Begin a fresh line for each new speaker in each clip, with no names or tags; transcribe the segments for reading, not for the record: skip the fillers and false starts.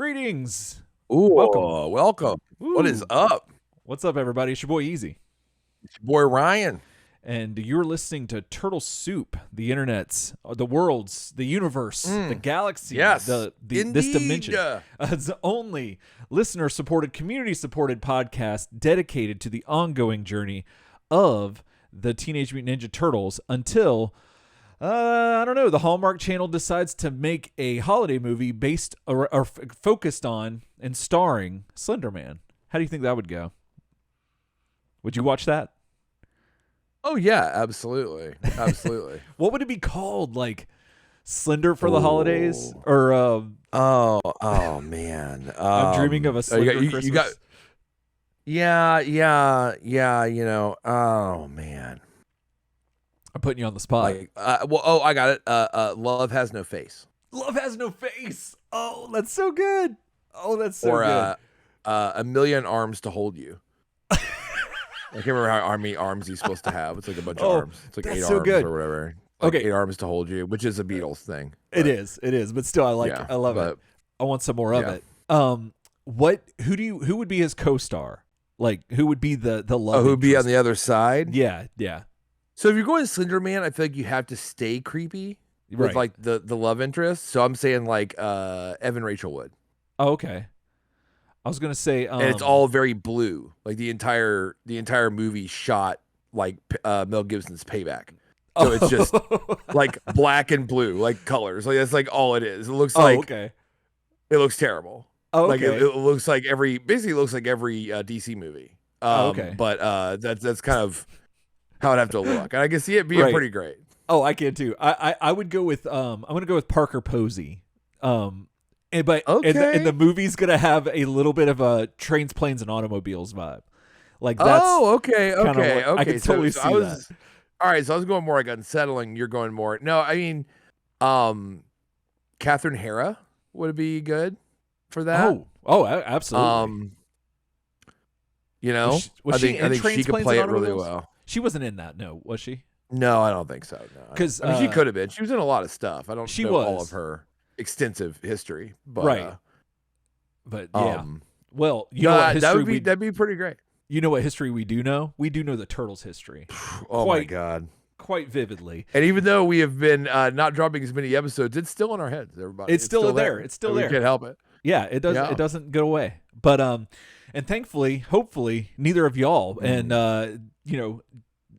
Greetings.
Ooh,
Welcome.
welcome. What is
Ooh.
up?
What's up, everybody? It's your boy Easy.
It's your boy Ryan.
And you're listening to Turtle Soup, the internet's, the world's, the universe, the galaxy,
Yes,
this dimension.
indeed.
It's the only listener-supported, community-supported podcast dedicated to the ongoing journey of the Teenage Mutant Ninja Turtles until, I don't know, the Hallmark Channel decides to make a holiday movie based or focused on and starring Slender Man. How do you think that would go? Would you watch that?
Oh yeah, absolutely, absolutely.
What would it be called? Like Slender for the holidays, or
oh man.
I'm dreaming of a Slender Christmas.
You got. Yeah. You know. Oh man.
I'm putting you on the spot.
Like, I got it. Love has no face.
Love has no face. Oh, that's so good. Oh, that's so
or,
good.
A million arms to hold you. I can't remember how many arms he's supposed to have. It's like a bunch of arms. It's like 8
so
arms
good.
or whatever. Like
okay,
8 arms to hold you, which is a Beatles thing.
It is, but still, I love it. I want some more of it. Who would be his co-star? Like, who would be the love?
Who would be on the other side?
Yeah.
So if you're going Slender Man, I feel like you have to stay creepy with like the love interest. So I'm saying like Evan Rachel Wood.
Oh, okay. I was gonna say,
and it's all very blue. Like the entire movie shot like Mel Gibson's Payback. So it's just like black and blue, like colors. Like that's like all it is. It looks like it looks terrible.
Oh,
okay. Like it looks like every DC movie. But that's kind of how it'd have to look. And I can see it being pretty great.
Oh, I can too. I would go with I'm gonna go with Parker Posey. And the movie's gonna have a little bit of a trains, planes, and automobiles vibe. Like that's
okay.
I can totally see that.
All right, so I was going more like unsettling. You're going more. No, I mean, Catherine Hara would be good for that.
Oh, absolutely.
You know, I think she could play it really well.
She wasn't in that, no, was she?
No, I don't think so. No,
because
she could have been. She was in a lot of stuff. I don't know all of her extensive history, but
yeah. Well, you know what history
that'd be pretty great.
You know what history we do know? We do know the Turtles' history.
My God.
Quite vividly.
And even though we have been not dropping as many episodes, it's still in our heads, everybody.
It's still there. It's still there.
We can't help it.
Yeah, it does. It doesn't go away. But and thankfully, hopefully, neither of y'all and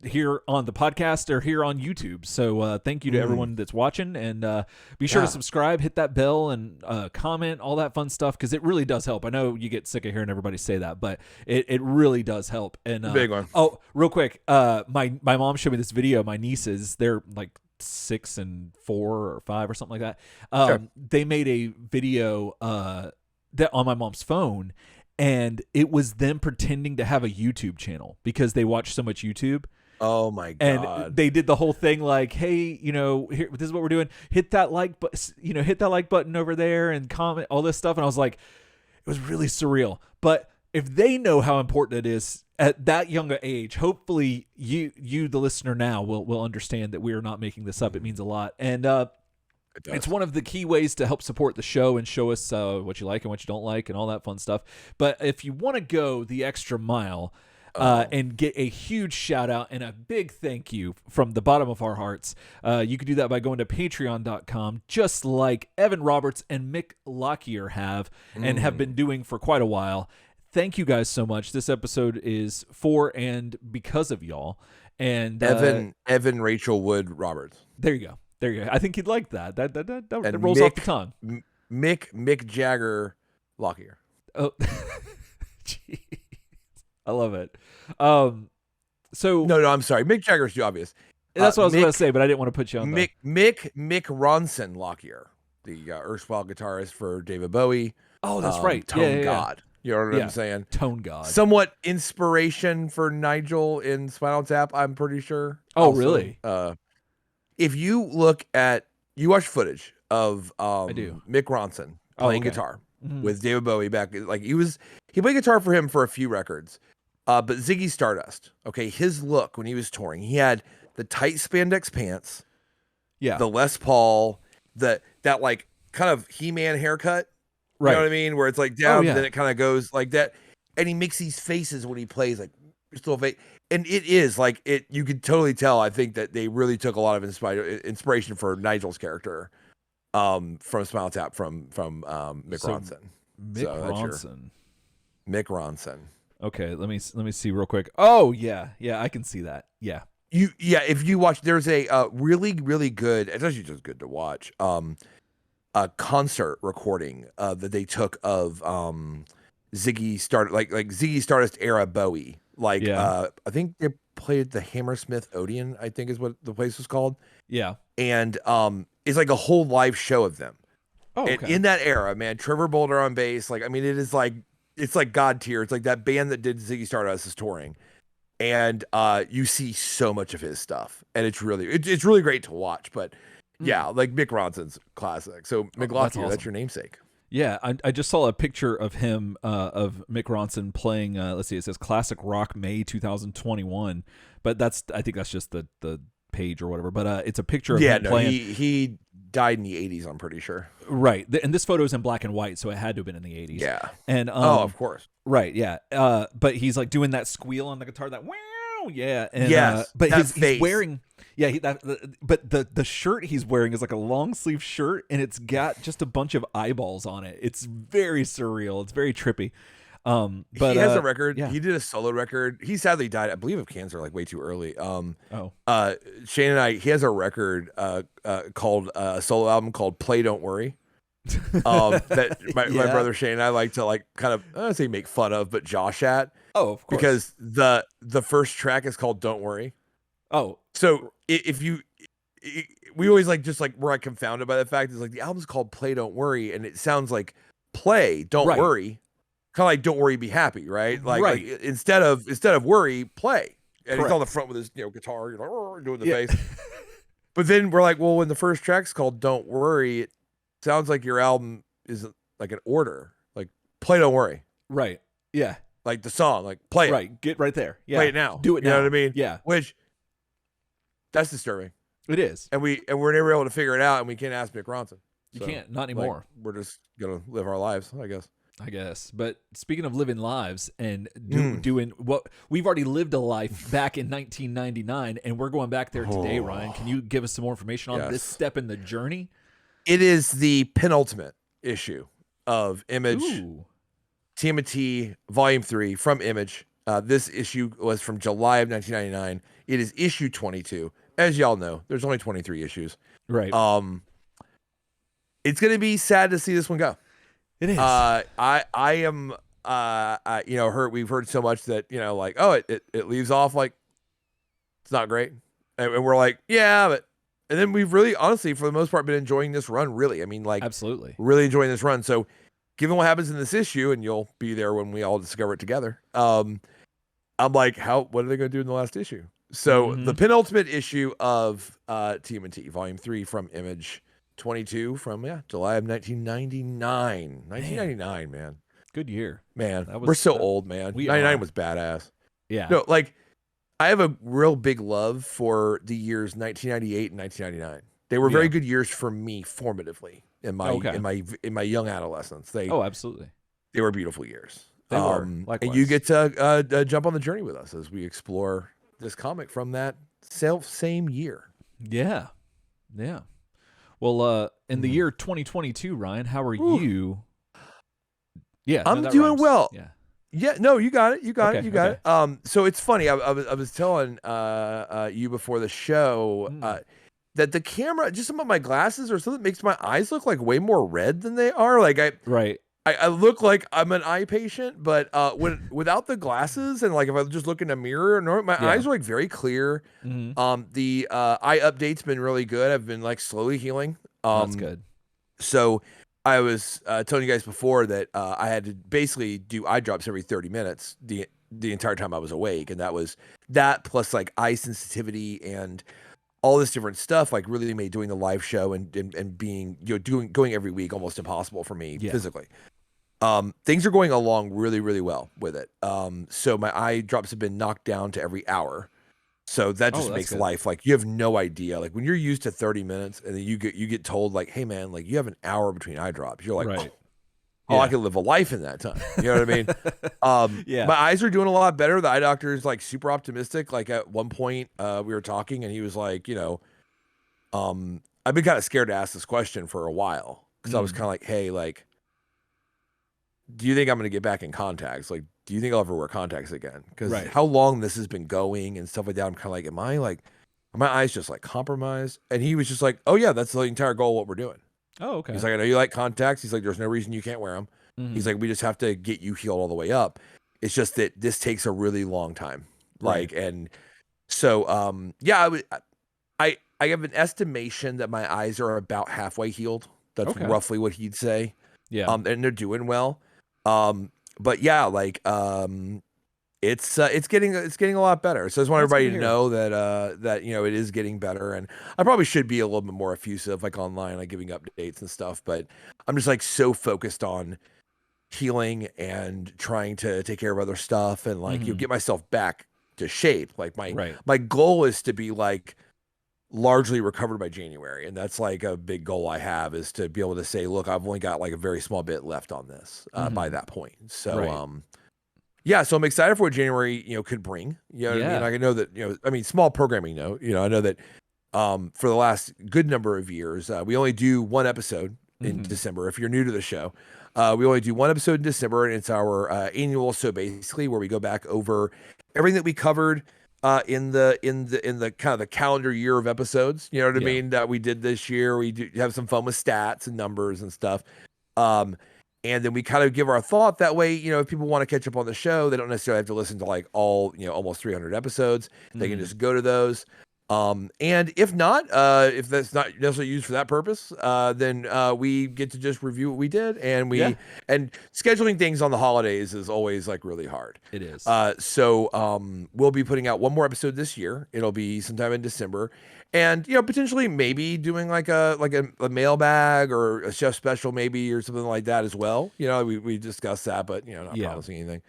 here on the podcast or here on YouTube. So thank you to everyone that's watching, and be sure to subscribe, hit that bell, and comment, all that fun stuff, because it really does help. I know you get sick of hearing everybody say that, but it really does help. And
big one.
Oh, real quick, my mom showed me this video. My nieces, they're like 6 and 4 or 5 or something like that. They made a video that on my mom's phone, and it was them pretending to have a YouTube channel because they watch so much YouTube.
Oh my God.
And they did the whole thing like, hey, here, this is what we're doing. Hit that like button over there and comment all this stuff. And I was like, it was really surreal. But if they know how important it is at that young age, hopefully you the listener now will understand that we are not making this up. It means a lot. And it's one of the key ways to help support the show and show us what you like and what you don't like and all that fun stuff. But if you want to go the extra mile, and get a huge shout out and a big thank you from the bottom of our hearts, you can do that by going to patreon.com, just like Evan Roberts and Mick Lockyer have and have been doing for quite a while. Thank you guys so much. This episode is for and because of y'all. And
Evan Rachel Wood Roberts.
There you go. I think you'd like that. That rolls off the tongue.
Mick Jagger Lockyer.
Oh, geez. I love it. So
no, I'm sorry. Mick Jagger's too obvious.
That's what I was going to say, but I didn't want to put you on
Mick Ronson Lockyer, the erstwhile guitarist for David Bowie.
Oh, that's right.
Tone God. You know what I'm saying?
Tone God.
Somewhat inspiration for Nigel in Spinal Tap, I'm pretty sure.
Oh, also, really?
If you watch footage of Mick Ronson playing guitar with David Bowie back, like he played guitar for him for a few records. But Ziggy Stardust, his look when he was touring, he had the tight spandex pants, the Les Paul, that like kind of He-Man haircut, You know
Right.
what I mean? Where it's like
Oh
down,
yeah.
then it kind of goes like that. And he makes these faces when he plays, like still fake. And it is like it. You could totally tell. I think that they really took a lot of inspiration for Nigel's character, from Smile Tap from Mick Ronson.
Mick
So that's your
Ronson.
Mick Ronson.
Okay, let me see real quick. Oh yeah, I can see that. Yeah.
If you watch, there's a really really good. It's actually just good to watch. A concert recording that they took of Ziggy Stardust era Bowie. Like
Yeah.
I think they played the Hammersmith Odeon, I think is what the place was called.
Yeah.
And it's like a whole live show of them.
Oh,
And
okay.
in that era, man, Trevor Bolder on bass, like I mean, it's like God tier. It's like that band that did Ziggy Stardust is touring. And you see so much of his stuff. And it's really great to watch. But yeah, like Mick Ronson's classic. So McLaughlin, that's your namesake.
Yeah, I just saw a picture of him of Mick Ronson playing. Let's see, it says Classic Rock May 2021, but I think that's just the page or whatever. But it's a picture of him playing.
He died in the 80s. I'm pretty sure.
Right, and this photo is in black and white, so it had to have been in the 80s.
Yeah,
and
of course.
Right, yeah. But he's like doing that squeal on the guitar, that wow, yeah. And
yes,
but he's wearing. Yeah, but the shirt he's wearing is like a long sleeve shirt, and it's got just a bunch of eyeballs on it. It's very surreal. It's very trippy. But
he has a record.
Yeah.
He did a solo record. He sadly died, I believe, of cancer, like way too early. Shane and he has a record called a solo album called "Play Don't Worry." That my brother Shane and I like to kind of I don't say make fun of, but josh at.
Oh, of course.
Because the first track is called "Don't Worry."
Oh,
so we always we're confounded by the fact is like the album's called "Play Don't Worry" and it sounds like play don't worry, kind of like "Don't Worry, Be Happy," right? Like instead of worry, play. And he's on the front with his guitar, doing the bass. But then we're like, well, when the first track's called "Don't Worry," it sounds like your album is like an order, like "Play Don't Worry."
Right. Yeah.
Like the song, like play it.
Right. Get right there. Yeah.
Play it now.
Do it now.
You know what I mean?
Yeah.
Which that's disturbing.
It is.
And we're never able to figure it out, and we can't ask Mick Ronson.
You can't, not anymore.
We're just gonna live our lives, I guess.
But speaking of living lives and doing what we've already lived a life back in 1999, and we're going back there today. Ryan, can you give us some more information on this step in the journey?
It is the penultimate issue of Image TMNT Volume 3 from Image. This issue was from July of 1999. It is issue 22. As y'all know, there's only 23 issues.
Right.
It's gonna be sad to see this one go.
It is.
I am we've heard so much that it leaves off like it's not great, and we're like, yeah, but and then we've really honestly for the most part been enjoying this run. Really, I mean, like
absolutely
really enjoying this run. So given what happens in this issue, and you'll be there when we all discover it together, I'm like, what are they going to do in the last issue? So the penultimate issue of TMNT Volume 3 from Image 22 from July of 1999. 1999, man.
Good year.
Man, we're so old, man. 99 was badass.
Yeah.
No, like I have a real big love for the years 1998 and 1999. They were very good years for me formatively in my young adolescence.
Absolutely.
They were beautiful years.
They were. Likewise.
And you get to jump on the journey with us as we explore this comic from that same year.
Yeah. Yeah. Well, in the year 2022, Ryan, how are you? Yeah,
I'm doing well.
Yeah.
Yeah, no, you got it. You got it. So it's funny. I was telling you before the show that the camera, just some of my glasses or something, makes my eyes look like way more red than they are. Like I look like I'm an eye patient, but without the glasses and like if I just look in a mirror, my eyes are like very clear. The eye update's been really good. I've been like slowly healing.
That's good.
So I was telling you guys before that I had to basically do eye drops every 30 minutes the entire time I was awake, and that was that plus like eye sensitivity and all this different stuff like really made doing the live show and being going every week almost impossible for me physically. Things are going along really, really well with it. So my eye drops have been knocked down to every hour. So that just makes life like you have no idea. Like when you're used to 30 minutes and then you get told like, hey man, like you have an hour between eye drops. You're like, Oh, I could live a life in that time. You know what I mean?
Yeah.
My eyes are doing a lot better. The eye doctor is like super optimistic. Like at one point, we were talking and he was like, I've been kind of scared to ask this question for a while because I was kind of like, hey, like, do you think I'm going to get back in contacts? Like, do you think I'll ever wear contacts again? Because how long this has been going and stuff like that, I'm kind of like, are my eyes just like compromised? And he was just like, oh yeah, that's the entire goal of what we're doing.
Oh, okay.
He's like, I know you like contacts. He's like, there's no reason you can't wear them. He's like, we just have to get you healed all the way up. It's just that this takes a really long time. Like, and so, yeah, I have an estimation that my eyes are about halfway healed. That's roughly what he'd say.
Yeah.
And they're doing well. But yeah, like, it's getting a lot better. So I just want everybody to know that it is getting better. And I probably should be a little bit more effusive, like online, like giving updates and stuff. But I'm just like so focused on healing and trying to take care of other stuff and like get myself back to shape. Like my goal is to be like largely recovered by January, and that's like a big goal I have, is to be able to say, look, I've only got like a very small bit left on this by that point. So yeah, so I'm excited for what January could bring. You know what I mean? Like, I know that small programming note, I know that for the last good number of years, we only do one episode in December. If you're new to the show, we only do one episode in December, and it's our annual. So basically, where we go back over everything that we covered in the kind of the calendar year of episodes. You know what I mean? That we did this year. We do have some fun with stats and numbers and stuff. And then we kind of give our thought that way. If people want to catch up on the show, they don't necessarily have to listen to like all almost 300 episodes. They can just go to those. And if not, if that's not necessarily used for that purpose, then we get to just review what we did, and and scheduling things on the holidays is always like really hard.
It is.
So we'll be putting out one more episode this year. It'll be sometime in December, and potentially maybe doing like a mailbag or a chef special maybe, or something like that as well. We discussed that, but not promising anything.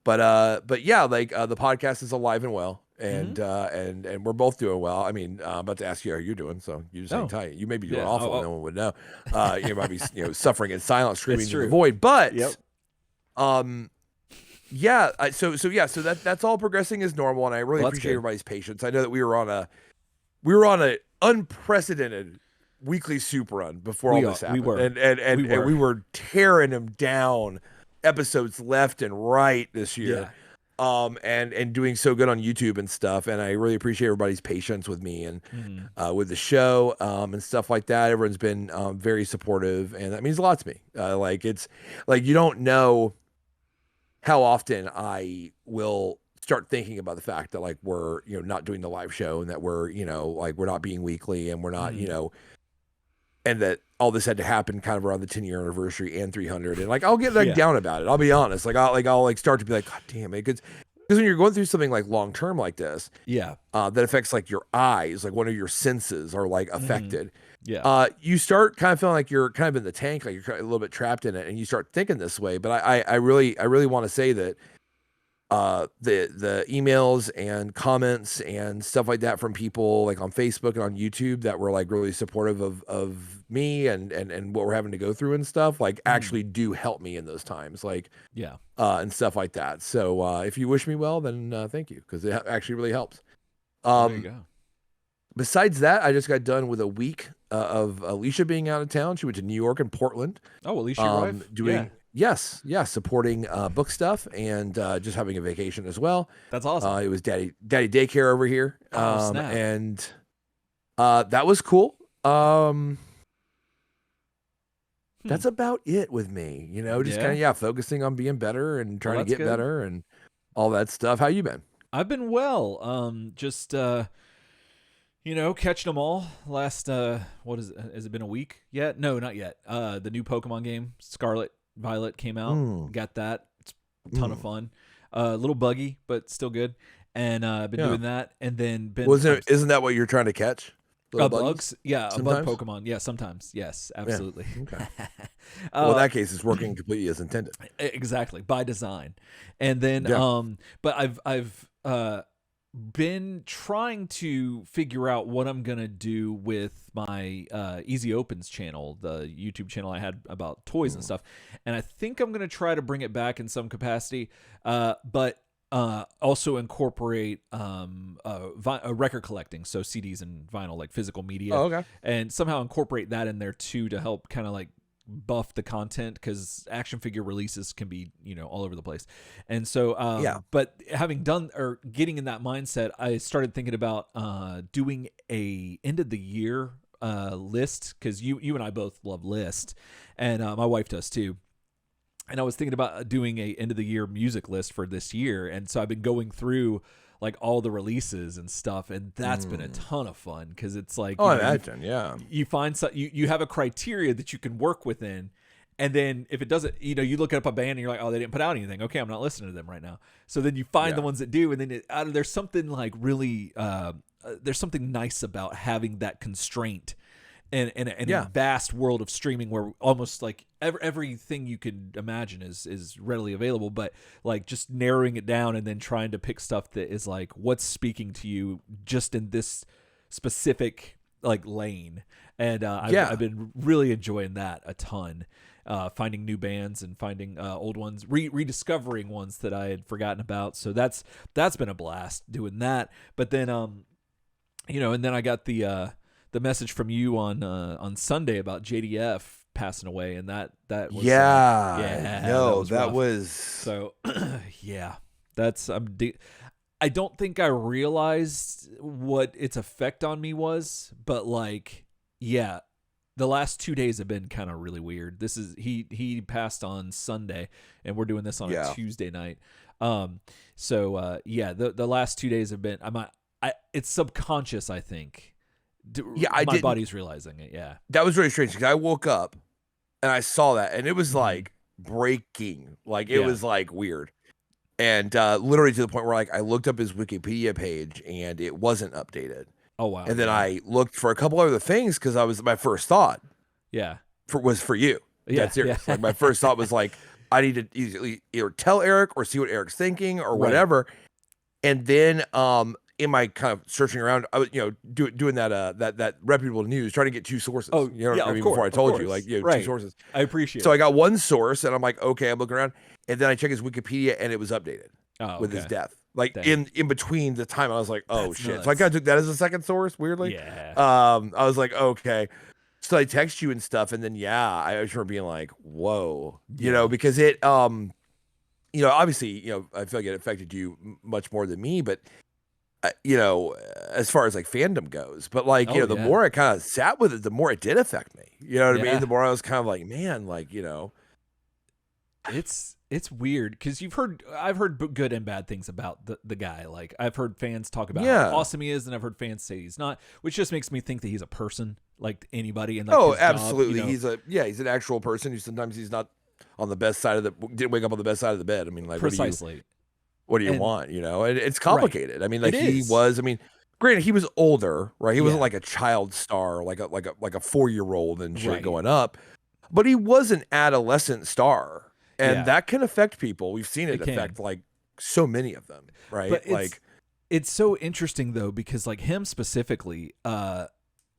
But yeah, like the podcast is alive and well. And and we're both doing well. I mean, I'm about to ask you how you're doing, so you just hang tight. You may be doing awful, no one would know. You might be suffering in silence, screaming to the void. But yeah. So that's all progressing as normal, and I really appreciate everybody's patience. I know that we were on a unprecedented weekly soup run before all this happened. We were tearing them down, episodes left and right this year.
Yeah.
And doing so good on YouTube and stuff. And I really appreciate everybody's patience with me and with the show and stuff like that. Everyone's been very supportive, and that means a lot to me. Like, it's like, you don't know how often I will start thinking about the fact that like we're not doing the live show, and that we're like we're not being weekly, and we're not and that all this had to happen kind of around the 10-year anniversary and 300. And like, I'll get like down about it. I'll be honest. Like, I'll start to be like, God damn it. Because when you're going through something like long-term like this, that affects like your eyes, like one of your senses are like affected. You start kind of feeling like you're kind of in the tank, like you're a little bit trapped in it, and you start thinking this way. But I really want to say that the emails and comments and stuff like that from people like on Facebook and on YouTube that were like really supportive of me and what we're having to go through and stuff, like actually do help me in those times, like and stuff like that. So if you wish me well, then thank you, because it actually really helps.
There you go.
Besides that, I just got done with a week of Alicia being out of town. She went to New York and Portland.
Oh, Alicia arrived?
Doing Yes, supporting book stuff and just having a vacation as well.
That's awesome.
It was daddy daycare over here,
snap.
and that was cool. That's about it with me. Just kind of focusing on being better and trying to get better and all that stuff. How you been?
I've been well. Just catching them all. Last what is it? Has it been a week yet? No, not yet. The new Pokemon game, Scarlet Violet, came out. Got that. It's a ton of fun. A little buggy, but still good. And been doing that. And then
isn't that what you're trying to catch?
Bugs? Yeah, sometimes? A bug Pokemon. Yeah, sometimes. Yes, absolutely.
Yeah. Okay. Well, in that case, it's working completely as intended.
Exactly, by design. And then but I've been trying to figure out what I'm gonna do with my Easy Opens channel, the YouTube channel I had about toys and stuff, and I think I'm gonna try to bring it back in some capacity, but also incorporate record collecting, so CDs and vinyl, like physical media,
okay,
and somehow incorporate that in there too to help kind of like buff the content, because action figure releases can be, all over the place. And so but having done or getting in that mindset, I started thinking about doing a end of the year list, because you and I both love lists, and my wife does too. And I was thinking about doing a end of the year music list for this year, and so I've been going through like all the releases and stuff, and that's been a ton of fun, because it's like,
I imagine,
you find you have a criteria that you can work within, and then if it doesn't, you look up a band and you're like, oh, they didn't put out anything, okay, I'm not listening to them right now. So then you find the ones that do, and then there's something like really there's something nice about having that constraint in a vast world of streaming, where almost like everything you can imagine is readily available, but like just narrowing it down and then trying to pick stuff that is like what's speaking to you just in this specific like lane. And I've been really enjoying that a ton, finding new bands and finding old ones, rediscovering ones that I had forgotten about. So that's been a blast doing that. But then and then I got the message from you on Sunday about JDF passing away, and that was
that was
so that's I don't think I realized what its effect on me was, but like the last 2 days have been kind of really weird. This is he passed on Sunday, and we're doing this on a Tuesday night. The last 2 days have been it's subconscious, I think. My body's realizing it. Yeah,
that was really strange, because I woke up and I saw that, and it was like breaking, like it was like weird, and literally to the point where like I looked up his Wikipedia page and it wasn't updated.
Oh wow!
And then I looked for a couple other things, because my first thought was for you. That's serious. Like my first thought was like, I need to either tell Eric or see what Eric's thinking or whatever. And then in my kind of searching around, I was, doing that reputable news, trying to get two sources.
Oh,
I mean, before I told you, like, two sources.
I appreciate.
So I got one source, and I'm like, okay, I'm looking around, and then I check his Wikipedia, and it was updated with his death. Like in between the time, I was like, oh shit. Nuts. So I kind of took that as a second source, weirdly. Yeah. I was like, okay. So I text you and stuff, and then I just remember being like, whoa, because it obviously, I feel like it affected you much more than me, but as far as like fandom goes, but like, the more I kind of sat with it, the more it did affect me. You know what I mean? The more I was kind of like, man, like,
it's weird, because I've heard good and bad things about the guy. Like I've heard fans talk about how awesome he is, and I've heard fans say he's not, which just makes me think that he's a person like anybody. And like
absolutely.
Job,
he's an actual person who sometimes he's not on the best side didn't wake up on the best side of the bed. I mean, like,
precisely.
What do you want? It's complicated. Right. I mean, like granted, he was older, right? He wasn't like a child star, like a 4-year-old and shit going up, but he was an adolescent star, and that can affect people. We've seen it affect like so many of them, right? But
it's so interesting though, because like him specifically, I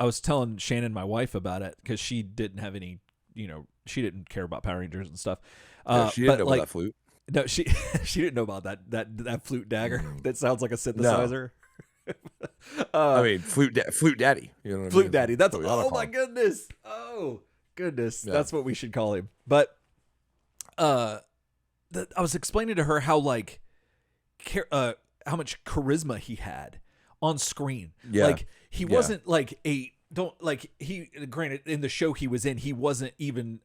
was telling Shannon, my wife, about it, because she didn't have any, she didn't care about Power Rangers and stuff.
She didn't know about that flute.
No, she didn't know about that flute dagger that sounds like a synthesizer.
No. I mean, flute daddy. You know what
flute
I mean?
daddy. That's my goodness. Oh goodness, that's what we should call him. But I was explaining to her how like how much charisma he had on screen. Yeah. Like he wasn't like granted, in the show he was in, he wasn't even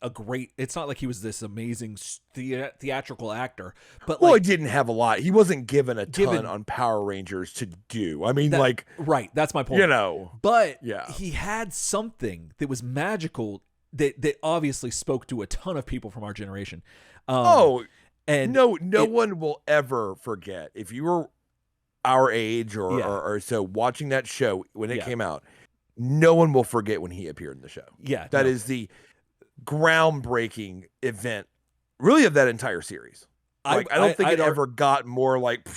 it's not like he was this amazing theatrical actor, but
he didn't have a lot. He wasn't given a ton on Power Rangers to do. I mean,
that's my point. But he had something that was magical that obviously spoke to a ton of people from our generation.
And no one will ever forget, if you were our age or so, watching that show when it came out. No one will forget when he appeared in the show.
Yeah.
That is the groundbreaking event, really, of that entire series. Like, I don't think it ever got more like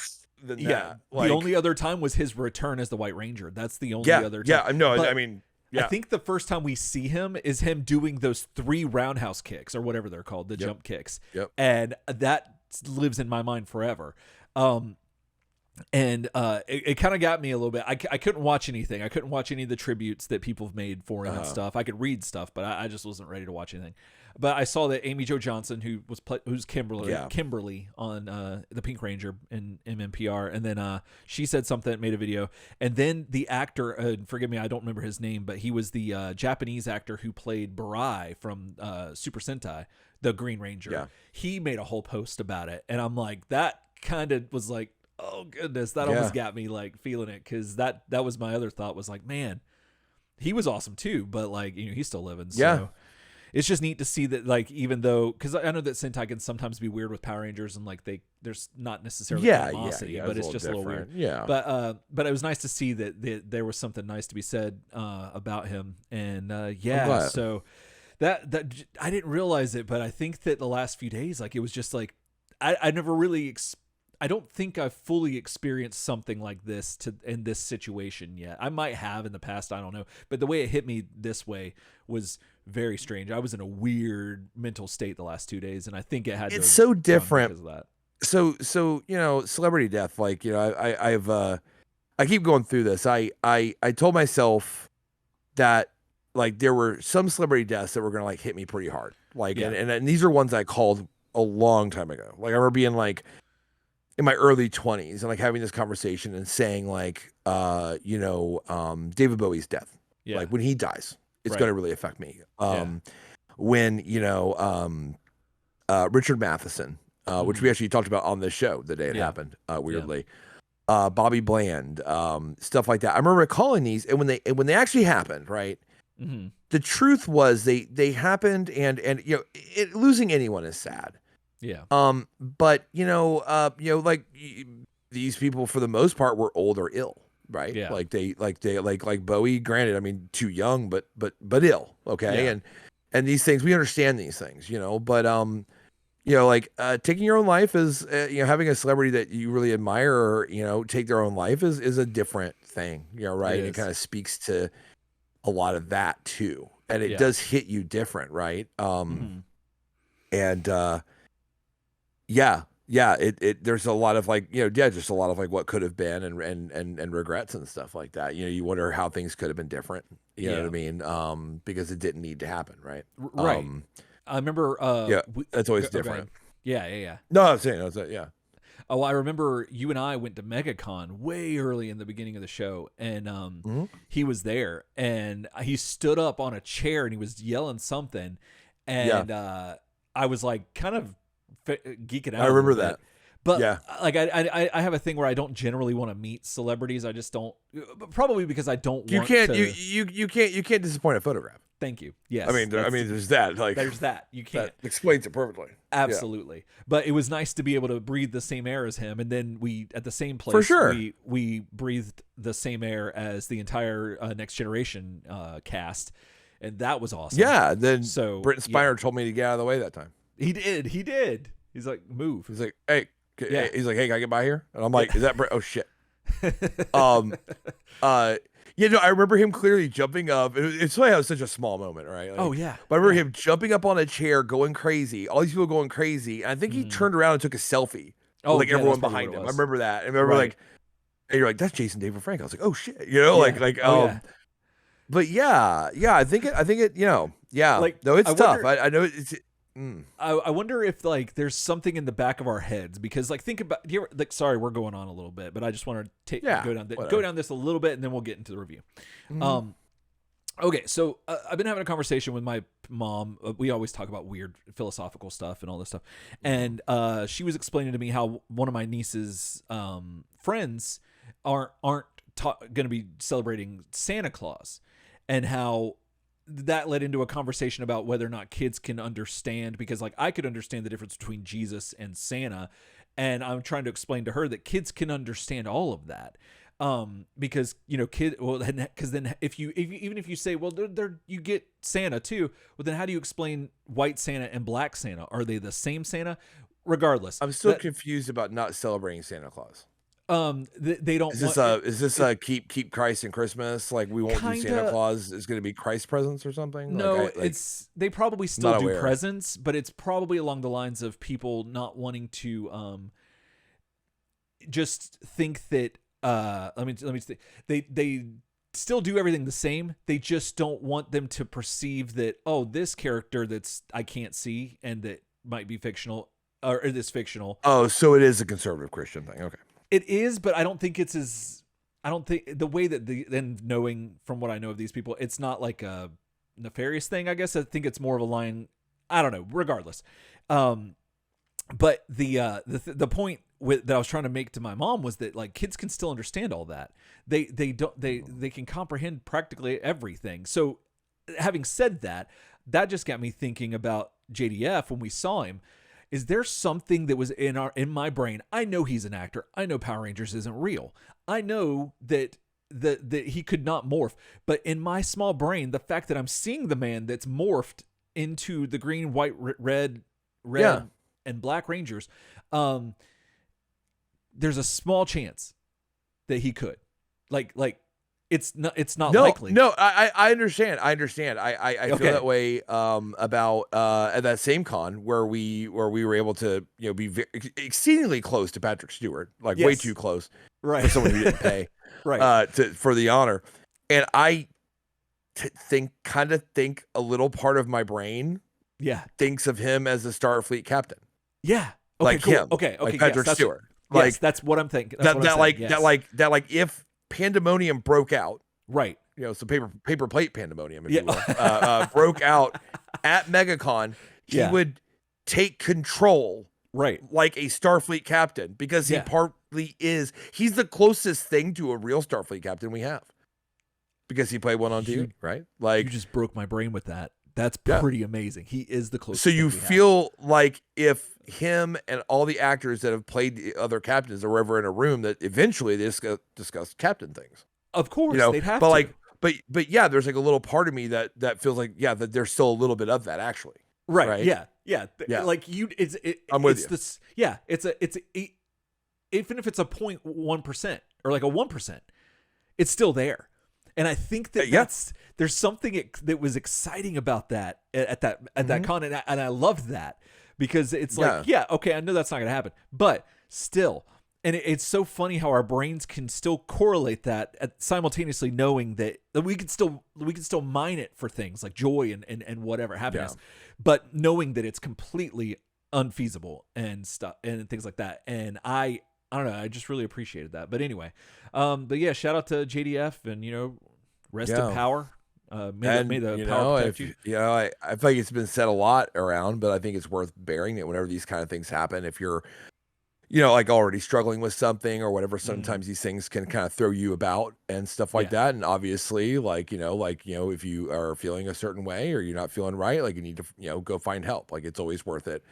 than
Yeah,
that. Like,
the only other time was his return as the White Ranger. That's the only other time.
Yeah, no,
But
I mean, yeah.
I think the first time we see him is him doing those 3 roundhouse kicks or whatever they're called, the jump kicks.
Yep.
And that lives in my mind forever. And it kind of got me a little bit. I couldn't watch anything. I couldn't watch any of the tributes that people have made for him and stuff. I could read stuff, but I just wasn't ready to watch anything. But I saw that Amy Jo Johnson, who's Kimberly on the Pink Ranger in MMPR, and then she said something, made a video, and then the actor, forgive me, I don't remember his name, but he was the Japanese actor who played Barai from Super Sentai, the Green Ranger.
Yeah.
He made a whole post about it, and I'm like, that kind of was like, oh goodness, that almost got me like feeling it, because that was my other thought, was like, man, he was awesome too, but like, he's still living. So it's just neat to see that, like, even though, because I know that Sentai can sometimes be weird with Power Rangers, and like there's not necessarily animosity, but it's just a little weird.
Yeah.
But it was nice to see that there was something nice to be said about him, and so that I didn't realize it, but I think that the last few days, like, it was just like I never really I don't think I've fully experienced something like this in this situation yet. I might have in the past, I don't know. But the way it hit me this way was very strange. I was in a weird mental state the last 2 days, and I think it had
it's so different
because of that.
So celebrity death, like, I keep going through this. I told myself that, like, there were some celebrity deaths that were gonna, like, hit me pretty hard. Like, and these are ones I called a long time ago. Like, I remember being like in my early 20s and like having this conversation and saying, like, David Bowie's death. Yeah. Like, when he dies, it's going to really affect me. When, Richard Matheson, which we actually talked about on this show the day it happened, weirdly. Bobby Bland, stuff like that. I remember recalling these, and when they actually happened, right? Mm-hmm. The truth was they happened, and losing anyone is sad.
Yeah.
But like, these people for the most part were old or ill, right? Yeah. Like Bowie, granted, I mean, too young, but ill. Okay. Yeah. And these things, we understand these things, but taking your own life is, having a celebrity that you really admire, or, take their own life is a different thing, right? It kind of speaks to a lot of that too. And it does hit you different. Right. And, there's a lot of, like, just a lot of, like, what could have been and regrets and stuff like that. You wonder how things could have been different. You know what I mean? Because it didn't need to happen. Right.
Right. I remember.
That's always different.
Yeah.
No, I'm saying yeah.
Oh, I remember you and I went to MegaCon way early in the beginning of the show, and he was there, and he stood up on a chair and he was yelling something, and I was like kind of geeking out.
I remember that.
But like I have a thing where I don't generally want to meet celebrities. I just don't, probably because I don't.
You can't disappoint a photograph.
Thank you. Yes.
I mean, there's that. Like,
there's that. You can't.
That explains it perfectly.
Absolutely. Yeah. But it was nice to be able to breathe the same air as him, and then we, at the same place,
for sure,
we breathed the same air as the entire Next Generation cast, and that was awesome.
Yeah. Then Britton Spiner told me to get out of the way that time.
He did. He's like, move.
He's like, hey. Yeah. He's like, hey, can I get by here? And I'm like, is that Britt? Oh shit. I remember him clearly jumping up. It's funny how it's such a small moment, right? Like,
oh yeah.
But I remember him jumping up on a chair, going crazy. All these people going crazy. And I think he turned around and took a selfie. Oh, like everyone behind him. I remember that. And I remember and you're like, that's Jason David Frank. I was like, oh shit. But I think it. Like, no, it's tough. I know it's.
I wonder if, like, there's something in the back of our heads, because, like, think about here. Like, sorry, we're going on a little bit, but I just want to go down this a little bit, and then we'll get into the review. Mm-hmm. Okay, so I've been having a conversation with my mom. We always talk about weird philosophical stuff and all this stuff, and she was explaining to me how one of my niece's friends aren't going to be celebrating Santa Claus, and how that led into a conversation about whether or not kids can understand, because, like, I could understand the difference between Jesus and Santa, and I'm trying to explain to her that kids can understand all of that, because because then if you say, well, you get Santa too, well, then how do you explain white Santa and black Santa? Are they the same Santa? Regardless,
I'm still confused about not celebrating Santa Claus.
They don't
Is this
want
a keep Christ in Christmas? Like we won't do Santa
kinda.
Claus is going to be Christ presents or something?
No,
Like
they probably
I'm
still
not
do
aware.
presents, but it's probably along the lines of people not wanting to just think that let me think. They still do everything the same. They just don't want them to perceive that, oh, this character that's I can't see and that might be fictional or this fictional.
Oh, so it is a conservative Christian thing. Okay.
It is, but I don't think it's as I don't think the way that then knowing from what I know of these people, it's not like a nefarious thing. I guess I think it's more of a line. I don't know. Regardless, but the point that I was trying to make to my mom was that like kids can still understand all that. They can comprehend practically everything. So, having said that, that just got me thinking about JDF when we saw him. Is there something that was in my brain? I know he's an actor. I know Power Rangers isn't real. I know that he could not morph. But in my small brain, the fact that I'm seeing the man that's morphed into the green, white, red,
Yeah.
and black Rangers, there's a small chance that he could. Like it's not likely.
No, I understand. I feel
Okay.
that way about at that same con where we were able to be exceedingly close to Patrick Stewart, like way
Yes.
too close
Right.
for someone who didn't pay
Right.
for the honor, and I think a little part of my brain
Yeah.
thinks of him as a Starfleet captain.
Yeah. Okay,
Like
cool.
him.
Okay.
Like
yes,
Patrick
that's
Stewart.
Yes, that's what I'm thinking. That's what I'm saying, yes.
That like if pandemonium broke out,
Right.
so paper plate pandemonium, if you will, broke out at MegaCon, he would take control,
right,
like a Starfleet captain, because he partly is. He's the closest thing to a real Starfleet captain we have, because he played one on TV, right? Like
you just broke my brain with that. That's pretty amazing. He is the closest.
So you feel like if him and all the actors that have played the other captains are ever in a room, that eventually they discuss captain things.
Of course, they'd have
but
to.
Like, but yeah, there's like a little part of me that feels like that there's still a little bit of that actually.
Right. Yeah. Like
I'm with you.
This. Yeah. It's even if it's a 0.1% or like a 1%, it's still there. And I think that there's something that was exciting about that at that con, and I loved that because it's like, okay, I know that's not going to happen, but still, and it's so funny how our brains can still correlate that simultaneously knowing that we can still mine it for things like joy and whatever happiness, but knowing that it's completely unfeasible and stuff and things like that. And I don't know. I just really appreciated that. But anyway, but yeah, shout out to JDF and rest in power. May the power protect you.
I feel like it's been said a lot around, but I think it's worth bearing that whenever these kind of things happen, if you're, like already struggling with something or whatever, sometimes these things can kind of throw you about and stuff like that. And obviously, if you are feeling a certain way or you're not feeling right, like you need to, go find help. Like it's always worth it.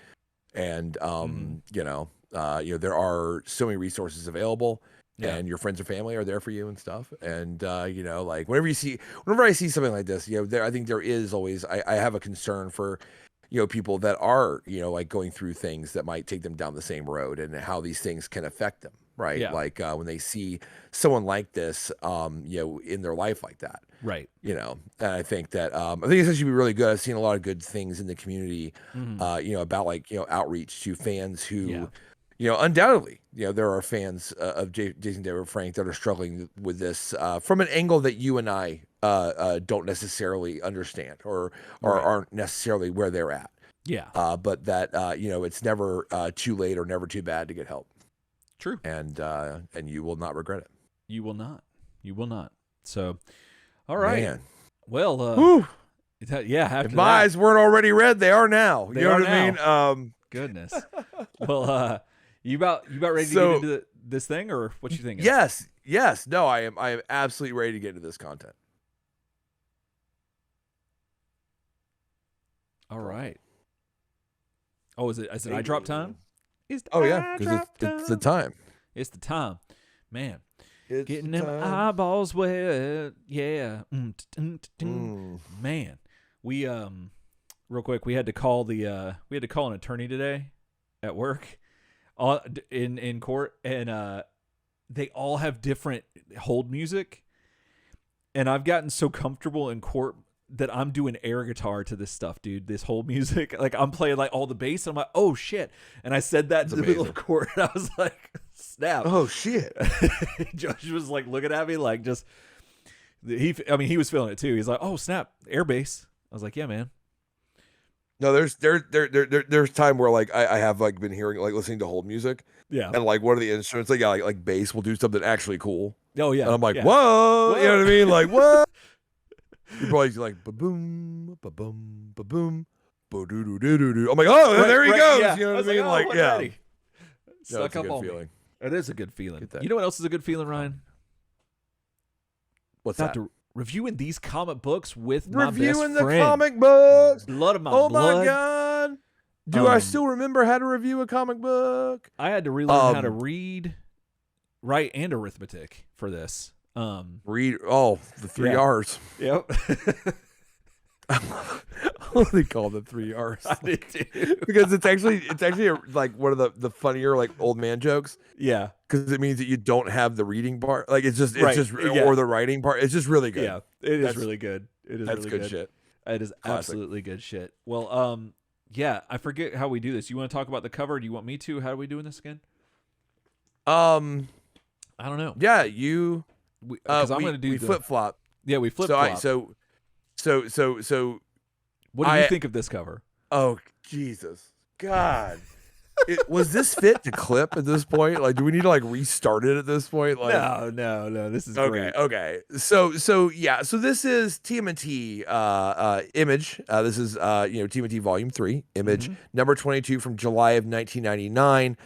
And there are so many resources available, and your friends and family are there for you and stuff. And whenever I see something like this, I think there is always I have a concern for people that are like going through things that might take them down the same road and how these things can affect them, right? Like when they see someone like this in their life like that,
right?
And I think that I think it's actually be really good. I've seen a lot of good things in the community about outreach to fans who undoubtedly there are fans of Jason David Frank that are struggling with this from an angle that you and I don't necessarily understand or aren't necessarily where they're at. But that it's never too late or never too bad to get help.
True.
And you will not regret it.
You will not. So all right. Man. Well,
if my eyes weren't already red, they are now. You know what I mean?
Goodness. Well, you about ready to get into this thing, or what you thinking?
Yes. No, I am absolutely ready to get into this content.
All right. Oh, is it eye drop time?
Because it's the time.
It's the time, man.
It's
getting them eyeballs wet, yeah. Man, we real quick, we had to call an attorney today at work, in court, and they all have different hold music, and I've gotten so comfortable in court that I'm doing air guitar to this stuff, dude. This whole music, like I'm playing like all the bass. And I'm like, oh shit! And I said that in the middle of court, and I was like, snap!
Oh shit!
Judge was like looking at me like just he was feeling it too. He's like, oh snap, air bass. I was like, yeah, man.
No, there's time where like I have like been hearing like listening to hold music.
Yeah.
And like one of the instruments, like bass will do something actually cool.
Oh yeah.
And I'm like,
yeah.
whoa, you know what I mean? Like, what? You're probably like ba-boom, ba-boom, ba-boom, ba-doo-doo-doo-doo-doo. I'm like, oh,
right,
there he goes.
Yeah.
You know what I mean?
Like,
yeah.
Stuck up on feeling. Me. It is a good feeling. You know what else is a good feeling, Ryan?
What's that?
Reviewing these comic books with my best friend.
Reviewing the comic books.
Blood of my
blood.
Oh
my God. Do I still remember how to review a comic book?
I had to relearn how to read, write, and arithmetic for this.
Read the 3 R's.
Yep.
They call the 3 R's.
I did too.
Because it's actually like one of the funnier like old man jokes.
Yeah.
Because it means that you don't have the reading part. Like or the writing part. It's just really good.
Yeah. That's really good. That's
really good shit.
It is
Classic.
Absolutely good shit. Well, yeah, I forget how we do this. You want to talk about the cover? Do you want me to? How are we doing this again? I don't know.
Yeah, you.
Because I'm going to do
we flip flop.
Yeah, we flip flop.
So.
What do you think of this cover?
Oh Jesus, God! Was this fit to clip at this point? Like, do we need to like restart it at this point? Like,
no. This is
great. Okay. So yeah. So this is TMNT Image. This is TMNT Volume 3, Image number 22 from July of 1999.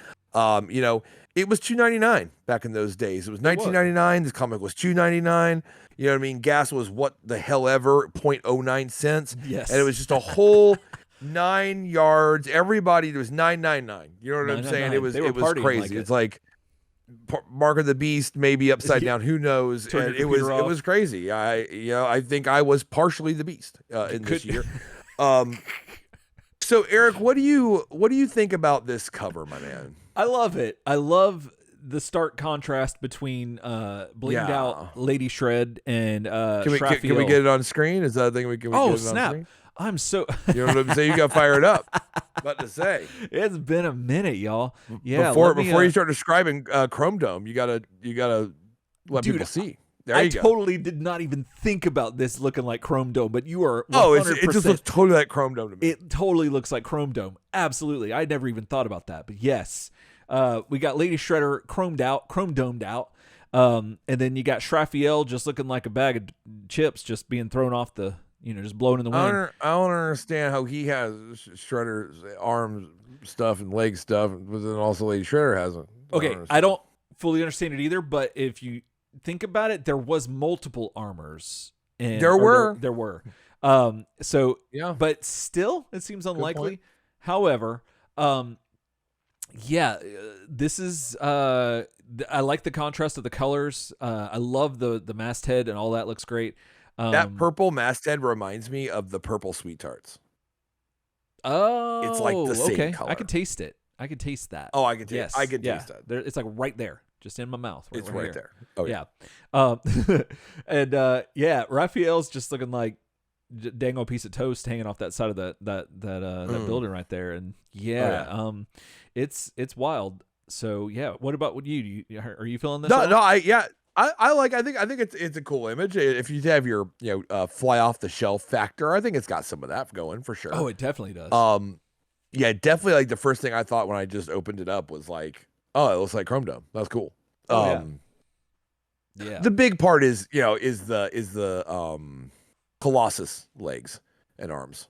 It was $2.99 back in those days. It was $19.99. This comic was $2.99. You know what I mean? Gas was what the hell ever, 0.09 cents.
Yes.
And it was just a whole 9 yards. Everybody, it was $9.99. You know what I'm saying? It was crazy.
Like
it's like Mark of the Beast, maybe upside down. Who knows? And it was crazy. I think I was partially the Beast in this year. So Eric, what do you think about this cover, my man?
I love it. I love the stark contrast between blinged out Lady Shred and
can we get it on screen? Is that a thing we can?
Oh
get it
snap!
On screen?
I'm so.
You know what I'm saying? You got fired up. About to say
it's been a minute, y'all. Yeah.
Before you start describing Chrome Dome, you gotta let people see. There you go.
I totally did not even think about this looking like Chrome Dome, but you are 100%.
Oh, it just looks totally like Chrome Dome to me.
It totally looks like Chrome Dome. Absolutely. I never even thought about that, but yes. We got Lady Shredder chrome domed out. And then you got Shraphiel just looking like a bag of chips just being thrown off just blown in the wind.
I don't understand how he has Shredder's arms stuff and leg stuff, but then also Lady Shredder hasn't.
I don't fully understand it either, but if you think about it, there was multiple armors.
There were.
So
yeah,
but still, it seems unlikely. However, this is I like the contrast of the colors. I love the masthead and all that looks great.
That purple masthead reminds me of the purple Sweet Tarts.
Oh,
it's like the same color.
I can taste it. I can taste that.
Oh, I can taste. Yes. I can taste that.
It's like right there, just in my mouth.
It's right there. Oh yeah.
And Raphael's just looking like dang old piece of toast hanging off that side of that building right there, and it's wild. So yeah, what about you? Are you feeling this?
No, I think it's a cool image. If you have your fly off the shelf factor, I think it's got some of that going for sure.
Oh, it definitely does.
Yeah, definitely. Like the first thing I thought when I just opened it up was like, oh, it looks like Chrome Dome. That's cool.
Yeah.
The big part is the Colossus legs and arms.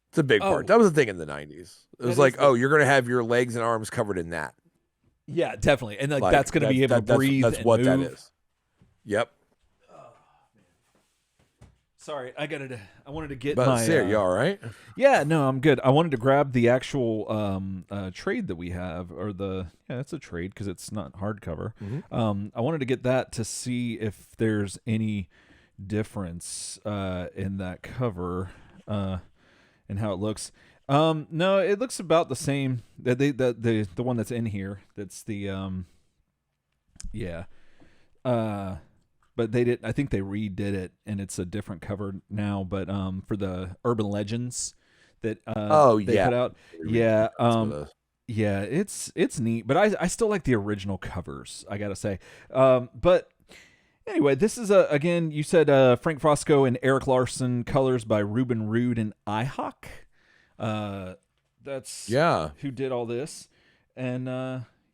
It's a big part. That was the thing in the 90s. It was like, you're going to have your legs and arms covered in that.
Yeah, definitely. And like that's going to be able to breathe.
That's
and
what
move.
that is. Yep.
Sorry, I wanted to get
you all right?
Yeah, no, I'm good. I wanted to grab the actual trade that we have, or it's a trade because it's not hardcover.
Mm-hmm.
I wanted to get that to see if there's any difference in that cover and how it looks. No, it looks about the same. The one that's in here. That's the Yeah. But they did. I think they redid it, and it's a different cover now. But for the Urban Legends that they put out, yeah, yeah, it's neat. But I still like the original covers, I gotta say. But anyway, this is again. You said Frank Fosco and Eric Larson, colors by Ruben Rude and iHawk. That's who did all this, and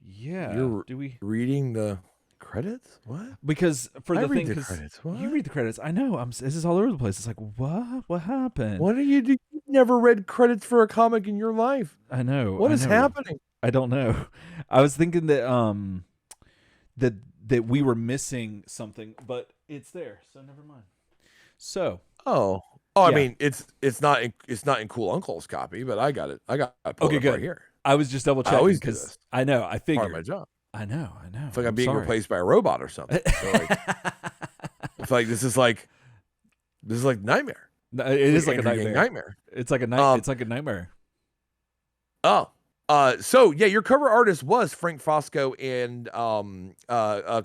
You're reading the credits? What?
Because for the thing,
credits. What?
You read the credits. I know. This is all over the place. It's like, what happened?
What are you doing? You've never read credits for a comic in your life.
I know.
What is happening?
I don't know. I was thinking that that we were missing something, but it's there, so never mind. So.
Oh, I mean, it's not in Cool Uncle's copy, but I got it. I got it
okay, good.
Right here.
I was just double checking because I know. I figured.
Part of my job.
I know.
It's like I'm being replaced by a robot or something. So like, I feel like this is like nightmare.
It is like a nightmare. It's like a nightmare. It's like a nightmare.
Oh. So yeah, your cover artist was Frank Fosco and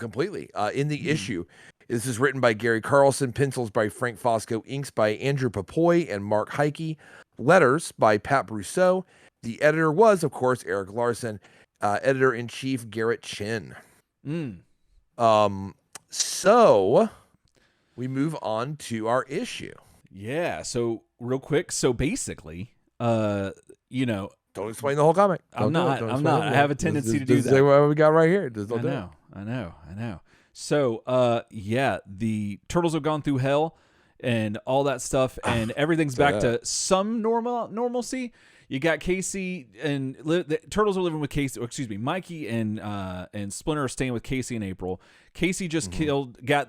completely in the issue. This is written by Gary Carlson, pencils by Frank Fosco, inks by Andrew Papoy and Mark Heike, letters by Pat Brousseau. The editor was, of course, Eric Larson. Editor-in-chief Garrett Chin. So we move on to our issue.
Yeah. So real quick. So basically,
don't explain the whole comic.
I'm not. I have a tendency to do that.
Say what we got right here.
I know. So, the turtles have gone through hell and all that stuff, and everything's back to some normalcy. You got Casey and the turtles are living with Casey. Or excuse me, Mikey and Splinter are staying with Casey in April. Casey just got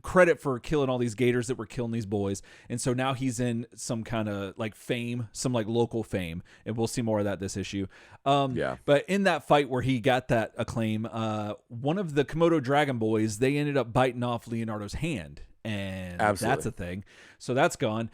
credit for killing all these gators that were killing these boys, and so now he's in some kind of like fame, some like local fame, and we'll see more of that this issue. But in that fight where he got that acclaim, one of the Komodo Dragon boys, they ended up biting off Leonardo's hand, and that's a thing. So that's gone.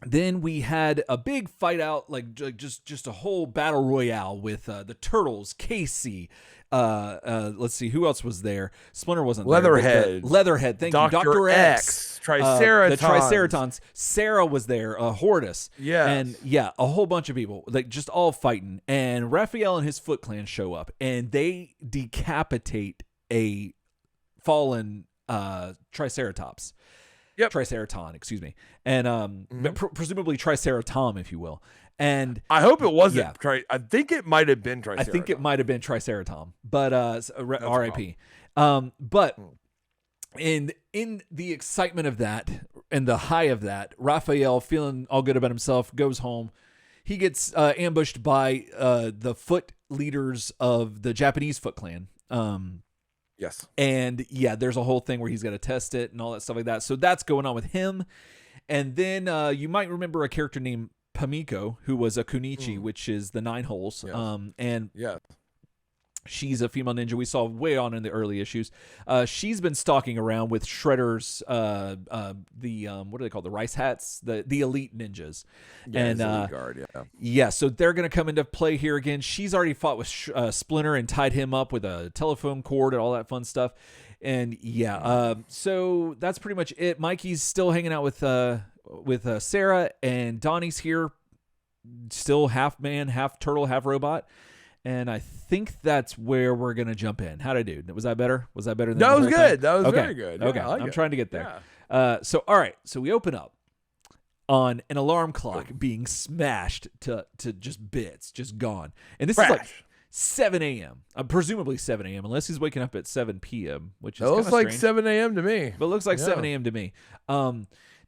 Then we had a big fight out, like just a whole battle royale with the Turtles, Casey. Let's see, who else was there? Splinter wasn't
Leatherhead.
there. Leatherhead, thank you. Dr. X.
Triceratons.
The Triceratons. Sarah was there. Hortus.
Yeah.
And a whole bunch of people, like just all fighting. And Raphael and his Foot Clan show up, and they decapitate a fallen Triceratops.
Yep.
Triceraton, excuse me, and presumably Triceratom, if you will. And
I hope it wasn't. I think it might have been Triceraton.
I think it might have been Triceratom, but R.I.P. But in the excitement of that and the high of that, Raphael, feeling all good about himself, goes home. He gets ambushed by the foot leaders of the Japanese Foot Clan.
Yes.
And there's a whole thing where he's got to test it and all that stuff like that. So that's going on with him. And then you might remember a character named Pamiko, who was a Kunichi, which is the 9 holes.
Yes.
She's a female ninja we saw way on in the early issues. She's been stalking around with Shredder's, what do they call the rice hats? The elite ninjas. And
elite guard,
so they're going to come into play here again. She's already fought with Splinter and tied him up with a telephone cord and all that fun stuff. And so that's pretty much it. Mikey's still hanging out with Sarah, and Donnie's here, still half man, half turtle, half robot. And I think that's where we're going to jump in. How'd I do? Was that better? Was that better than
that? Was good.
Time?
That was very good.
Okay. I'm trying to get there. Yeah. So, all right. So we open up on an alarm clock being smashed to just bits, just gone. And this is like 7 a.m. Presumably 7 a.m. unless he's waking up at 7 p.m., which is kind of strange.
Looks like 7 a.m. to me.
But it looks like 7 a.m. to me.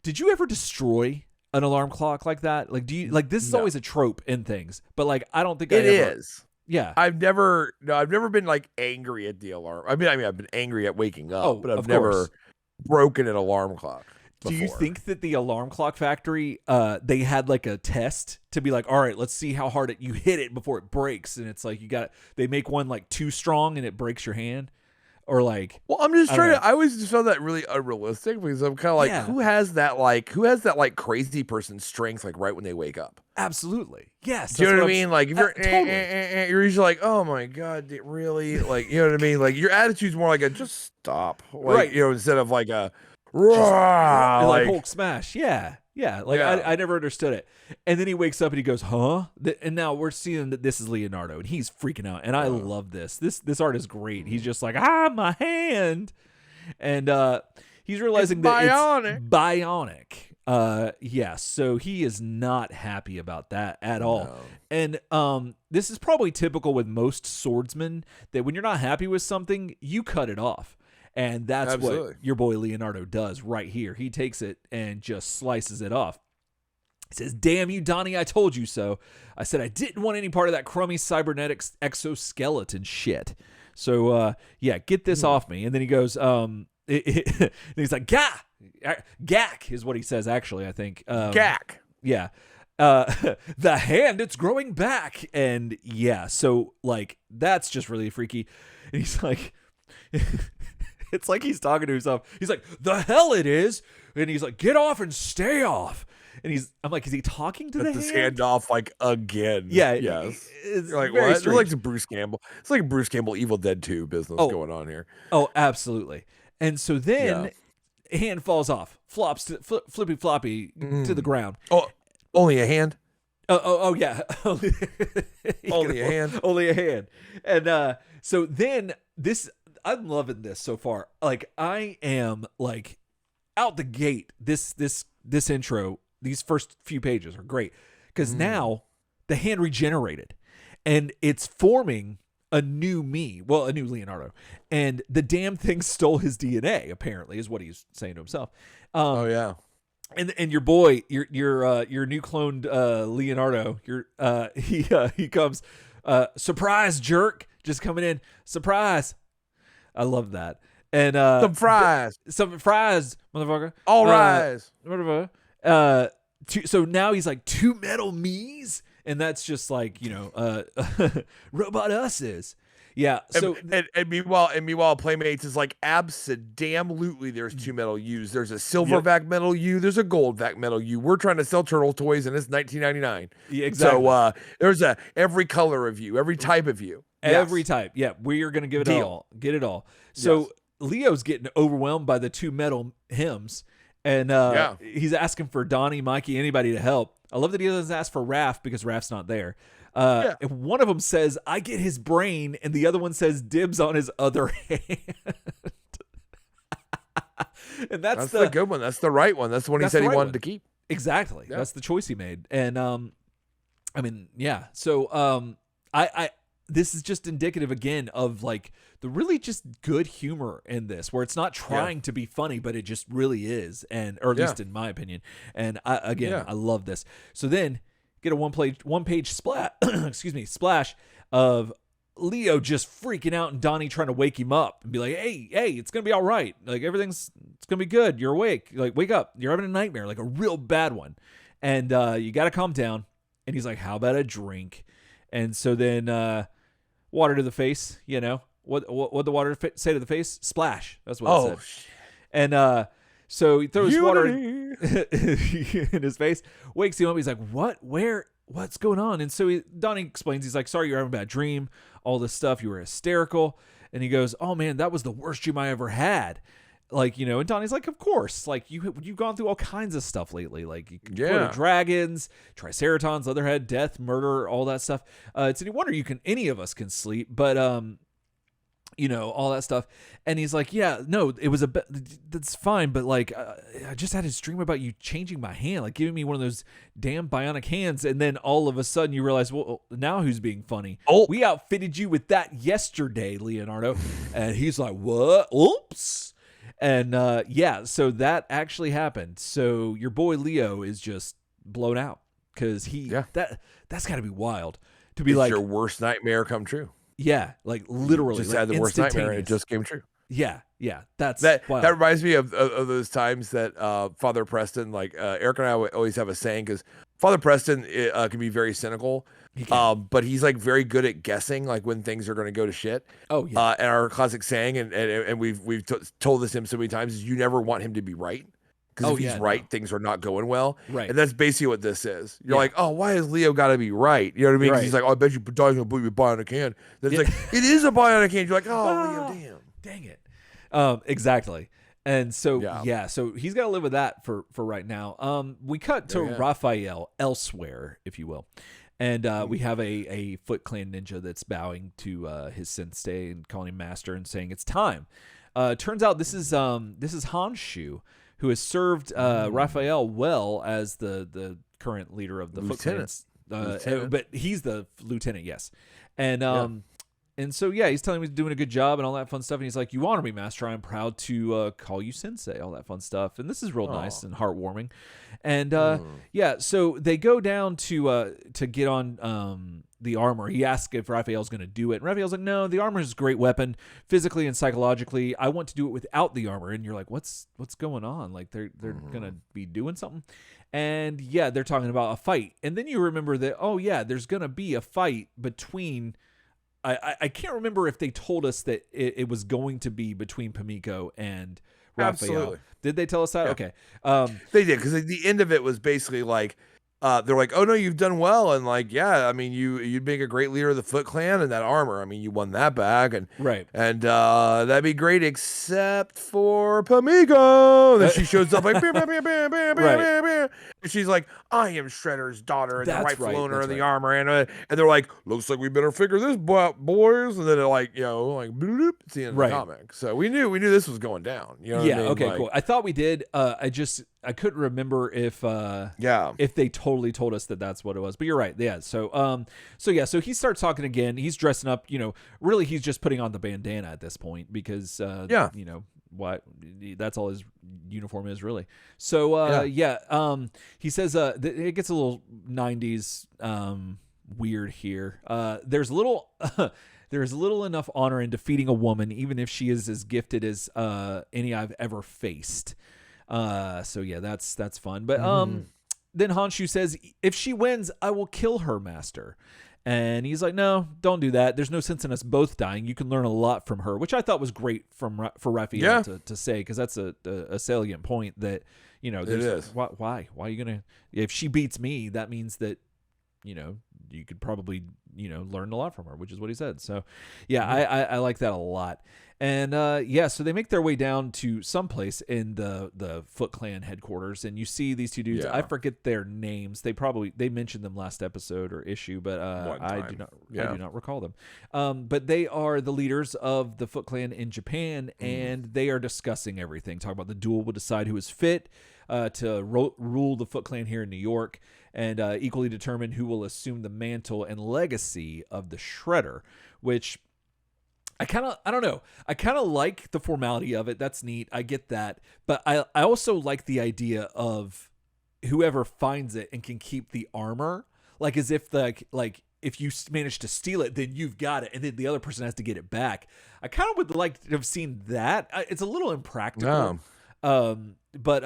Did you ever destroy an alarm clock like that? Like, do you like this is always a trope in things, but like I don't think
it is.
Yeah,
I've never been like angry at the alarm. I mean, I've been angry at waking up, but I've never broken an alarm clock before.
Do you think that the alarm clock factory, they had like a test to be like, all right, let's see how hard you hit it before it breaks, and it's like they make one like too strong and it breaks your hand, or like.
Well, I'm just trying to. I always just found that really unrealistic because I'm kind of like, who has that crazy person strength like right when they wake up?
absolutely. Yes.
Do you know what I mean? Like if you're
totally.
you're usually like, oh my god, really? Like, you know what I mean? Like your attitude's more like a just stop, like,
right?
You know, instead of like a
like Hulk smash. Yeah. Like I never understood it. And then he wakes up and he goes, huh? And now we're seeing that this is Leonardo, and he's freaking out. And I love this. This art is great. He's just like, my hand, and he's realizing that it's bionic. Yes. So he is not happy about that at all. No. And this is probably typical with most swordsmen, that when you're not happy with something, you cut it off. And that's what your boy Leonardo does right here. He takes it and just slices it off. He says, damn you, Donnie, I told you so. I said I didn't want any part of that crummy cybernetic exoskeleton shit. So, get this off me. And then he goes, and he's like, Gak is what he says, actually, I think.
Gak.
Yeah. The hand, it's growing back. And yeah, so like, that's just really freaky. And he's like, it's like he's talking to himself. He's like, the hell it is. And he's like, get off and stay off. And I'm like, is he talking to the hand?
His hand off like again.
Yeah.
Yes.
It's
like,
what?
It's like Bruce Campbell. It's like Bruce Campbell Evil Dead 2 business going on here.
Oh, absolutely. And so then hand falls off, flops to flippy floppy to the ground.
Oh, only a hand?
Oh yeah.
Only a hand.
Only a hand. And so then I'm loving this so far. Like, I am like out the gate. This intro, these first few pages are great because now the hand regenerated and it's forming a new me. Well, a new Leonardo, and the damn thing stole his DNA. Apparently, is what he's saying to himself. And your boy, your new cloned Leonardo, he comes, surprise jerk, just coming in, surprise. I love that. And
surprise,
motherfucker.
All rise,
motherfucker. So now he's like two metal me's, and that's just like, Robot Us is. Yeah. So
and meanwhile, Playmates is like, abso-damn-lutely, there's two metal U's. There's a silver vac metal U. There's a gold vac metal U. We're trying to sell turtle toys, and it's 1999.
Yeah, exactly.
So there's every color of you, every type of you.
Every type. Yeah, we are going to give it all. Get it all. So Leo's getting overwhelmed by the two metal hymns, and he's asking for Donnie, Mikey, anybody to help. I love that he doesn't ask for Raph because Raph's not there. And one of them says, I get his brain, and the other one says dibs on his other hand. And that's the
good one. That's the right one. That's the one he said he wanted to keep.
Exactly. Yeah. That's the choice he made. And So I this is just indicative again of like the really just good humor in this, where it's not trying to be funny, but it just really is, or at least in my opinion. And I love this. So then get a one page splash of Leo just freaking out and Donnie trying to wake him up and be like, hey, it's gonna be all right. Like it's gonna be good. You're awake. Like, wake up. You're having a nightmare, like a real bad one, and you got to calm down. And he's like, how about a drink? And so then water to the face. What the water say to the face? Splash. That's what it said. And so he throws water in his face, wakes him up. He's like, what? Where? What's going on? And so Donnie explains. He's like, sorry, you're having a bad dream. All this stuff. You were hysterical. And he goes, oh man, that was the worst dream I ever had. Like, and Donnie's like, of course. Like, you've gone through all kinds of stuff lately. Like, dragons, triceratons, leatherhead, death, murder, all that stuff. It's any wonder any of us can sleep. But all that stuff. And he's like, yeah, no, it was that's fine. But like, I just had this dream about you changing my hand, like giving me one of those damn bionic hands. And then all of a sudden you realize, well, now who's being funny? Oh, we outfitted you with that yesterday, Leonardo. And he's like, what? Oops. And so that actually happened. So your boy Leo is just blown out because that's got to be wild to be like
your worst nightmare come true.
Yeah, like literally,
just had the worst nightmare and it just came true.
Yeah, that
reminds me of those times that Father Preston, like Eric and I always have a saying, because Father Preston can be very cynical, but he's like very good at guessing like when things are going to go to shit.
Oh yeah.
And our classic saying, and we've told this to him so many times, is you never want him to be right. Because if he's right, things are not going well.
Right.
And that's basically what this is. You're like, oh, why has Leo got to be right? You know what I mean? Because he's like, oh, I bet you Dog's going to put your bionic hand. Then it's like, it is a bionic hand. You're like, oh, Leo, damn.
Dang it. Exactly. And so, so he's got to live with that for right now. We cut to Raphael elsewhere, if you will. And we have a Foot Clan ninja that's bowing to his sensei and calling him master and saying it's time. Turns out this is Honshu, who has served Raphael well as the current leader of the Foot Clans. But he's the lieutenant, yes. And and so he's telling him he's doing a good job and all that fun stuff. And he's like, "You honor me, master. I'm proud to call you sensei." All that fun stuff. And this is real nice and heartwarming. And so they go down to get on the armor. He asks if Raphael's going to do it. And Raphael's like, "No, the armor is a great weapon, physically and psychologically. I want to do it without the armor." And you're like, "What's going on? Like they're going to be doing something?" And they're talking about a fight. And then you remember that, there's going to be a fight between. I can't remember if they told us that it was going to be between Pamiko and Raphael.
Absolutely.
Did they tell us that?
Yeah.
Okay.
They did, because the end of it was basically like, they're like, "Oh no, you've done well," and like, I mean, you'd make a great leader of the Foot Clan, and that armor, I mean, you won that back, and and that'd be great, except for Pamiko. And then she shows up like, bam, bam, bam, bam, bam, bam, bam, bam. And she's like, "I am Shredder's daughter and the rightful owner of the armor," and they're like, "Looks like we better figure this boys," and then they're like, like, bloop, it's the end of the comic. So we knew this was going down. You know what I mean?
Okay, cool. I thought we did. I couldn't remember if they totally told us that that's what it was, but you're right. Yeah. So he starts talking again. He's dressing up, really he's just putting on the bandana at this point because, what that's all his uniform is really. So, he says, it gets a little 90s, weird here. There's little enough honor in defeating a woman, even if she is as gifted as, any I've ever faced. That's fun. But then Honshu says, "If she wins, I will kill her, master." And he's like, "No, don't do that. There's no sense in us both dying. You can learn a lot from her," which I thought was great for Raphael to say, because that's a salient point that it is. Why are you gonna? If she beats me, that means that you could probably learn a lot from her, which is what he said. So I like that a lot. And so they make their way down to someplace in the Foot Clan headquarters, and you see these two dudes. I forget their names. They mentioned them last episode or issue, but I do not recall them. But they are the leaders of the Foot Clan in Japan, and they are discussing everything. Talk about the duel will decide who is fit to rule the Foot Clan here in New York, and equally determine who will assume the mantle and legacy of the Shredder, which I don't know. I kind of like the formality of it. That's neat. I get that. But I also like the idea of whoever finds it and can keep the armor, like as if like if you manage to steal it, then you've got it, and then the other person has to get it back. I kind of would like to have seen that. It's a little impractical. But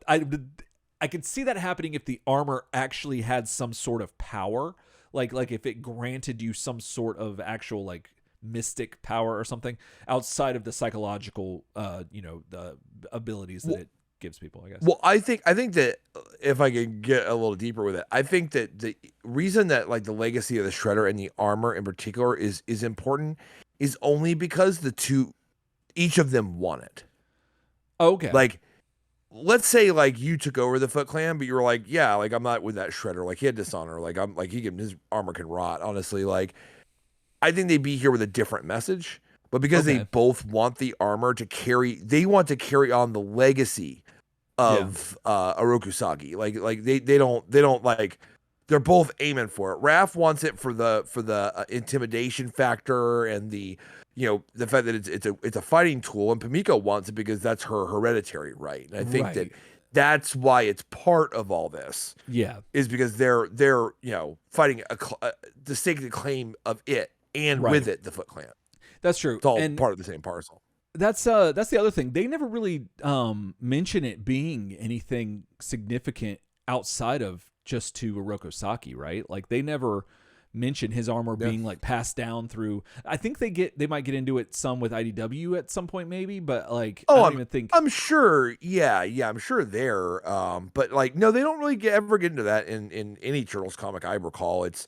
I could see that happening if the armor actually had some sort of power, like if it granted you some sort of actual like mystic power or something outside of the psychological the abilities that it gives people, I guess.
Well, I think that if I could get a little deeper with it, I think that the reason that like the legacy of the Shredder and the armor in particular is important is only because each of them want it.
Okay.
Like, let's say like you took over the Foot Clan, but you were like, yeah, like I'm not with that Shredder. Like he had dishonor. Like I'm like his armor can rot. Honestly, like I think they'd be here with a different message, but because they both want the armor to carry, they want to carry on the legacy of Orokusagi. Like they don't like, they're both aiming for it. Raph wants it for the intimidation factor and the the fact that it's a fighting tool, and Pamiko wants it because that's her hereditary right. And I think that's why it's part of all this.
Yeah,
is because they're fighting the sacred claim of it. And with it, the Foot Clan.
That's true.
It's all part of the same parcel.
That's the other thing. They never really mention it being anything significant outside of just to Orokusaki, right? Like they never mention his armor being like passed down through. I think they might get into it some with IDW at some point maybe, but like I don't even think.
I'm sure. Yeah, I'm sure there. But like no, they don't really ever get into that in any Turtles comic I recall. It's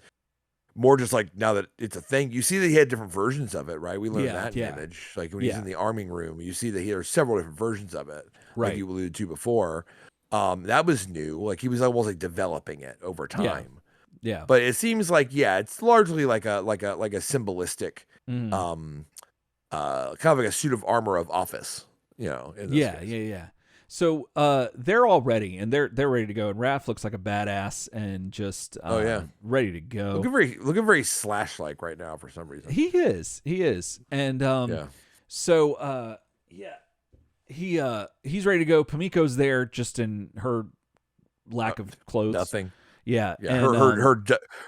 more just like now that it's a thing. You see that he had different versions of it, right? We learned that in Image. Like when he's in the arming room, you see that there are several different versions of it, like you alluded to before. That was new. Like he was almost like developing it over time.
Yeah.
But it seems like it's largely like a symbolistic, kind of like a suit of armor of office, in this case.
Yeah. So they're all ready and they're ready to go, and Raph looks like a badass and just ready to go.
Looking very Slash like right now for some reason.
He is, and so he's ready to go. Pamiko's there just in her lack of clothes.
Nothing.
Yeah.
And,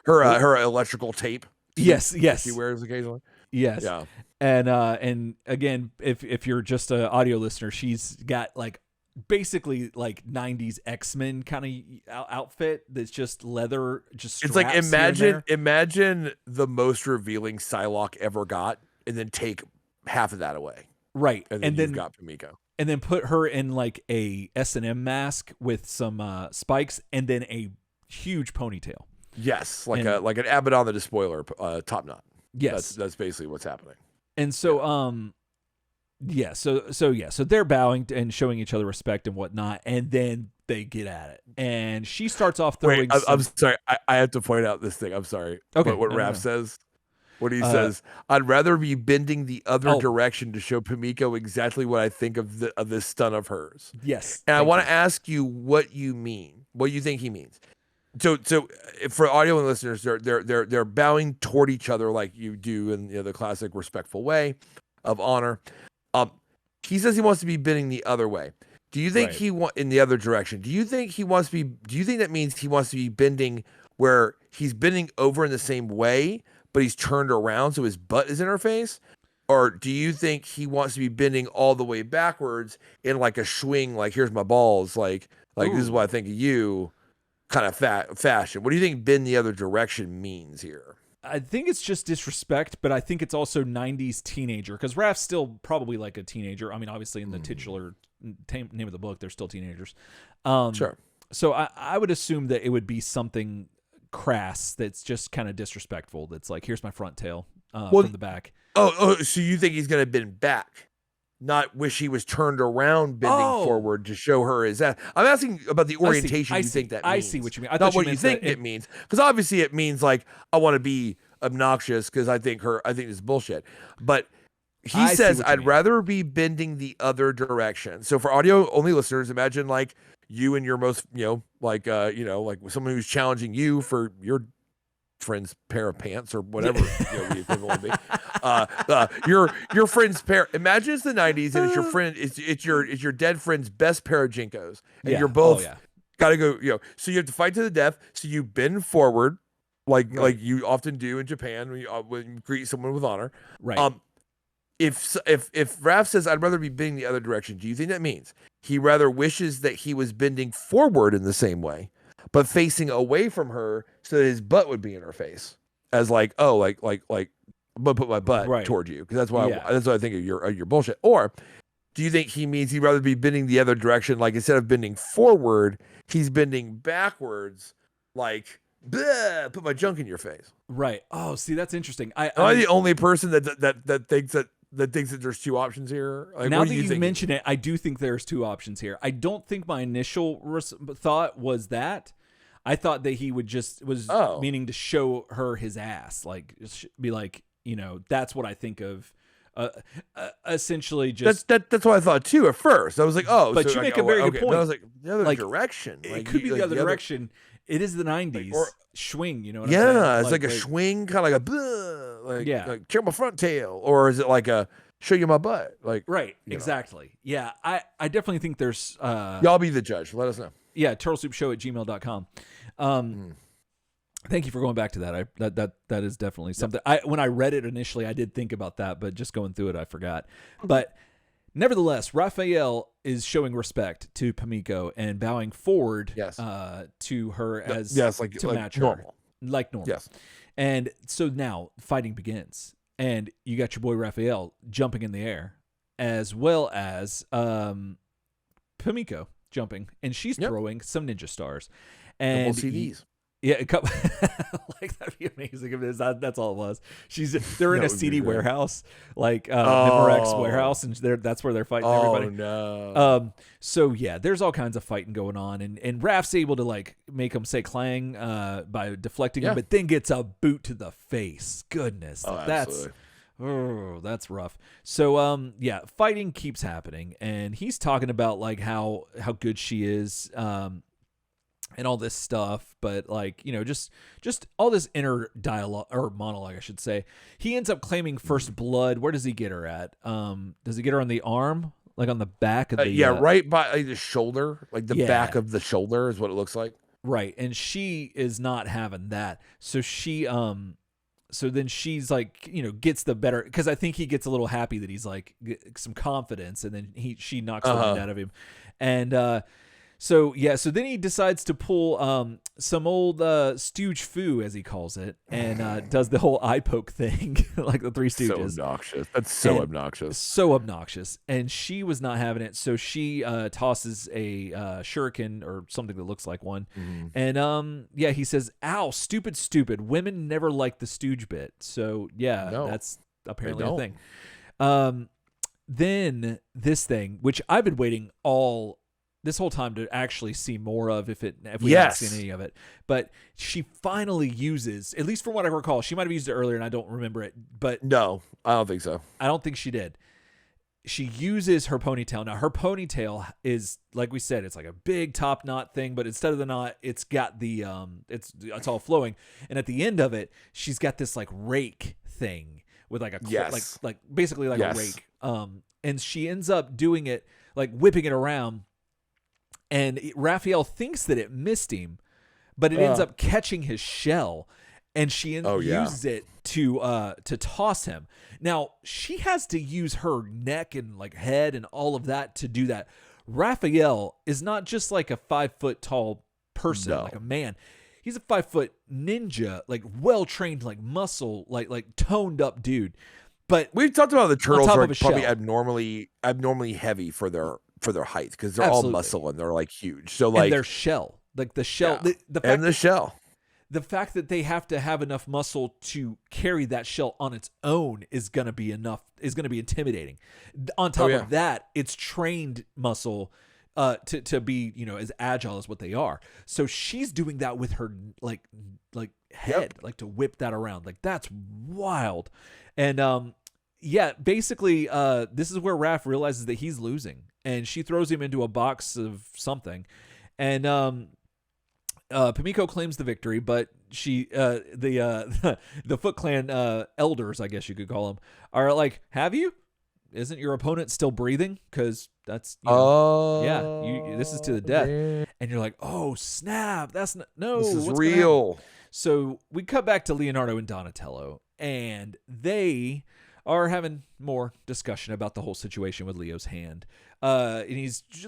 her electrical tape.
Yes.
She wears occasionally.
Yes.
Yeah.
And again, if you're just an audio listener, she's got like basically like 90s X-Men kind of outfit that's just leather, just
it's like imagine the most revealing Psylocke ever got, and then take half of that away.
Right.
And then you've got Pamiko.
And then put her in like a S&M mask with some spikes and then a huge ponytail.
Yes, like an Abaddon the Despoiler top knot.
Yes.
That's basically what's happening.
And so so they're bowing and showing each other respect and whatnot, and then they get at it. And she starts off throwing.
Wait, I'm sorry. I have to point out this thing. I'm sorry.
Okay.
What Raph says. What he says, I'd rather be bending the other direction to show Pamiko exactly what I think of this stunt of hers.
Yes.
And I want to ask you what you mean. What you think he means. So for audio and listeners, they're bowing toward each other like you do in the classic respectful way of honor. He says he wants to be bending the other way. Do you think in the other direction? Do you think that means he wants to be bending where he's bending over in the same way, but he's turned around so his butt is in her face? Or do you think he wants to be bending all the way backwards in like a swing, like here's my balls, like this is what I think of you kind of fashion? What do you think bend the other direction means here?
I think it's just disrespect, but I think it's also 90s teenager, because Raph's still probably like a teenager. I mean, obviously in the titular name of the book, they're still teenagers.
Sure.
So I would assume that it would be something crass that's just kind of disrespectful. That's like, here's my front tail from the back.
So you think he's going to bend back, not wish he was turned around bending forward to show her his ass? I'm asking about the orientation you think that means.
I see what you mean.
Not what you think it means. Because obviously it means like, I want to be obnoxious because I think this is bullshit. But he says, I'd rather be bending the other direction. So for audio only listeners, imagine like you and your most, like someone who's challenging you for your friend's pair of pants or whatever the equivalent would be. Your friend's pair. Imagine it's the 90s and it's your friend. It's your dead friend's best pair of Jinkos, and you're both got to go. So you have to fight to the death. So you bend forward, like you often do in Japan when you greet someone with honor.
Right.
If Raph says I'd rather be bending the other direction, do you think that means he rather wishes that he was bending forward in the same way, but facing away from her so that his butt would be in her face, as like I'm gonna put my butt toward you because that's why I think of your bullshit? Or do you think he means he'd rather be bending the other direction, like instead of bending forward, he's bending backwards, like put my junk in your face?
Right. Oh, see, that's interesting.
Am I the only person that thinks that there's two options here? Like,
now that you mention it, I do think there's two options here. I don't think my initial thought was that. I thought that he would was meaning to show her his ass, like be like, that's what I think of. Essentially, just
that's what I thought too at first. I was like,
but you make a very good point.
But I was like, the other direction.
It could be the other direction. It is the 90s swing, you know what
I'm saying? Yeah, it's
like
a swing, kind of like like check my front tail, or is it like a show you my butt? Like
exactly. Yeah, I definitely think there's.
Y'all be the judge. Let us know.
Yeah, turtlesoupshow@gmail.com. Thank you for going back to that. That is definitely something. When I read it initially, I did think about that, but just going through it, I forgot. But nevertheless, Raphael is showing respect to Pamiko and bowing forward to her as
like
to match
normal.
her, like normal.
Yes.
And so now fighting begins, and you got your boy Raphael jumping in the air, as well as Pimiko jumping, and she's throwing some ninja stars. And
CDs.
Yeah, a couple. Like, that'd be amazing if that's all it was. They're in a CD warehouse, like Memorex warehouse, and that's where they're fighting everybody.
Oh no.
So yeah, there's all kinds of fighting going on, and Raph's able to like make him say clang by deflecting him, but then gets a boot to the face. Goodness, that's rough. So yeah, fighting keeps happening, and he's talking about like how good she is. And all this stuff, but like, you know, just all this inner dialogue or monologue, I should say. He ends up claiming first blood. Where does he get her at? Does he get her on the arm, like on the back of the?
Right by the shoulder, like the back of the shoulder is what it looks like.
Right, and she is not having that. So she, so then she's like, you know, gets the better, because I think he gets a little happy that he's like some confidence, and then she knocks the wind out of him, and So then he decides to pull some old stooge foo, as he calls it, and does the whole eye poke thing, like the Three Stooges.
So obnoxious. That's so obnoxious.
So obnoxious. And she was not having it, so she tosses a shuriken or something that looks like one. And he says, "Ow, stupid. Women never like the stooge bit." So that's apparently a thing. Then this thing, which I've been waiting this whole time to actually see more of, if we haven't seen any of it, but she finally uses, at least from what I recall, she might have used it earlier and I don't remember it, but
no, I don't think so.
I don't think she did. She uses her ponytail. Now her ponytail is, like we said, it's like a big top knot thing, but instead of the knot, it's got the it's all flowing, and at the end of it, she's got this like rake thing with like like basically like a rake, and she ends up doing it, like whipping it around. And Raphael thinks that it missed him, but it ends up catching his shell, and she uses it to toss him. Now she has to use her neck and like head and all of that to do that. Raphael is not just like a 5 foot tall person, like a man. He's a 5 foot ninja, like well trained, like muscle, like toned up dude. But
we've talked about the turtles are probably abnormally heavy for their height, because they're all muscle and they're like huge. So like,
and their shell, like the shell, the fact that they have to have enough muscle to carry that shell on its own is going to be intimidating. On top of that, it's trained muscle to be, you know, as agile as what they are. So she's doing that with her like head, like to whip that around. Like, that's wild. And basically this is where Raph realizes that he's losing, and she throws him into a box of something, and Pimiko claims the victory, but she the Foot Clan elders, I guess you could call them, are like, "Have you? Isn't your opponent still breathing? Because that's this is to the death." Man. And you're like, "Oh snap! This is
real."
So we cut back to Leonardo and Donatello, and they are having more discussion about the whole situation with Leo's hand. And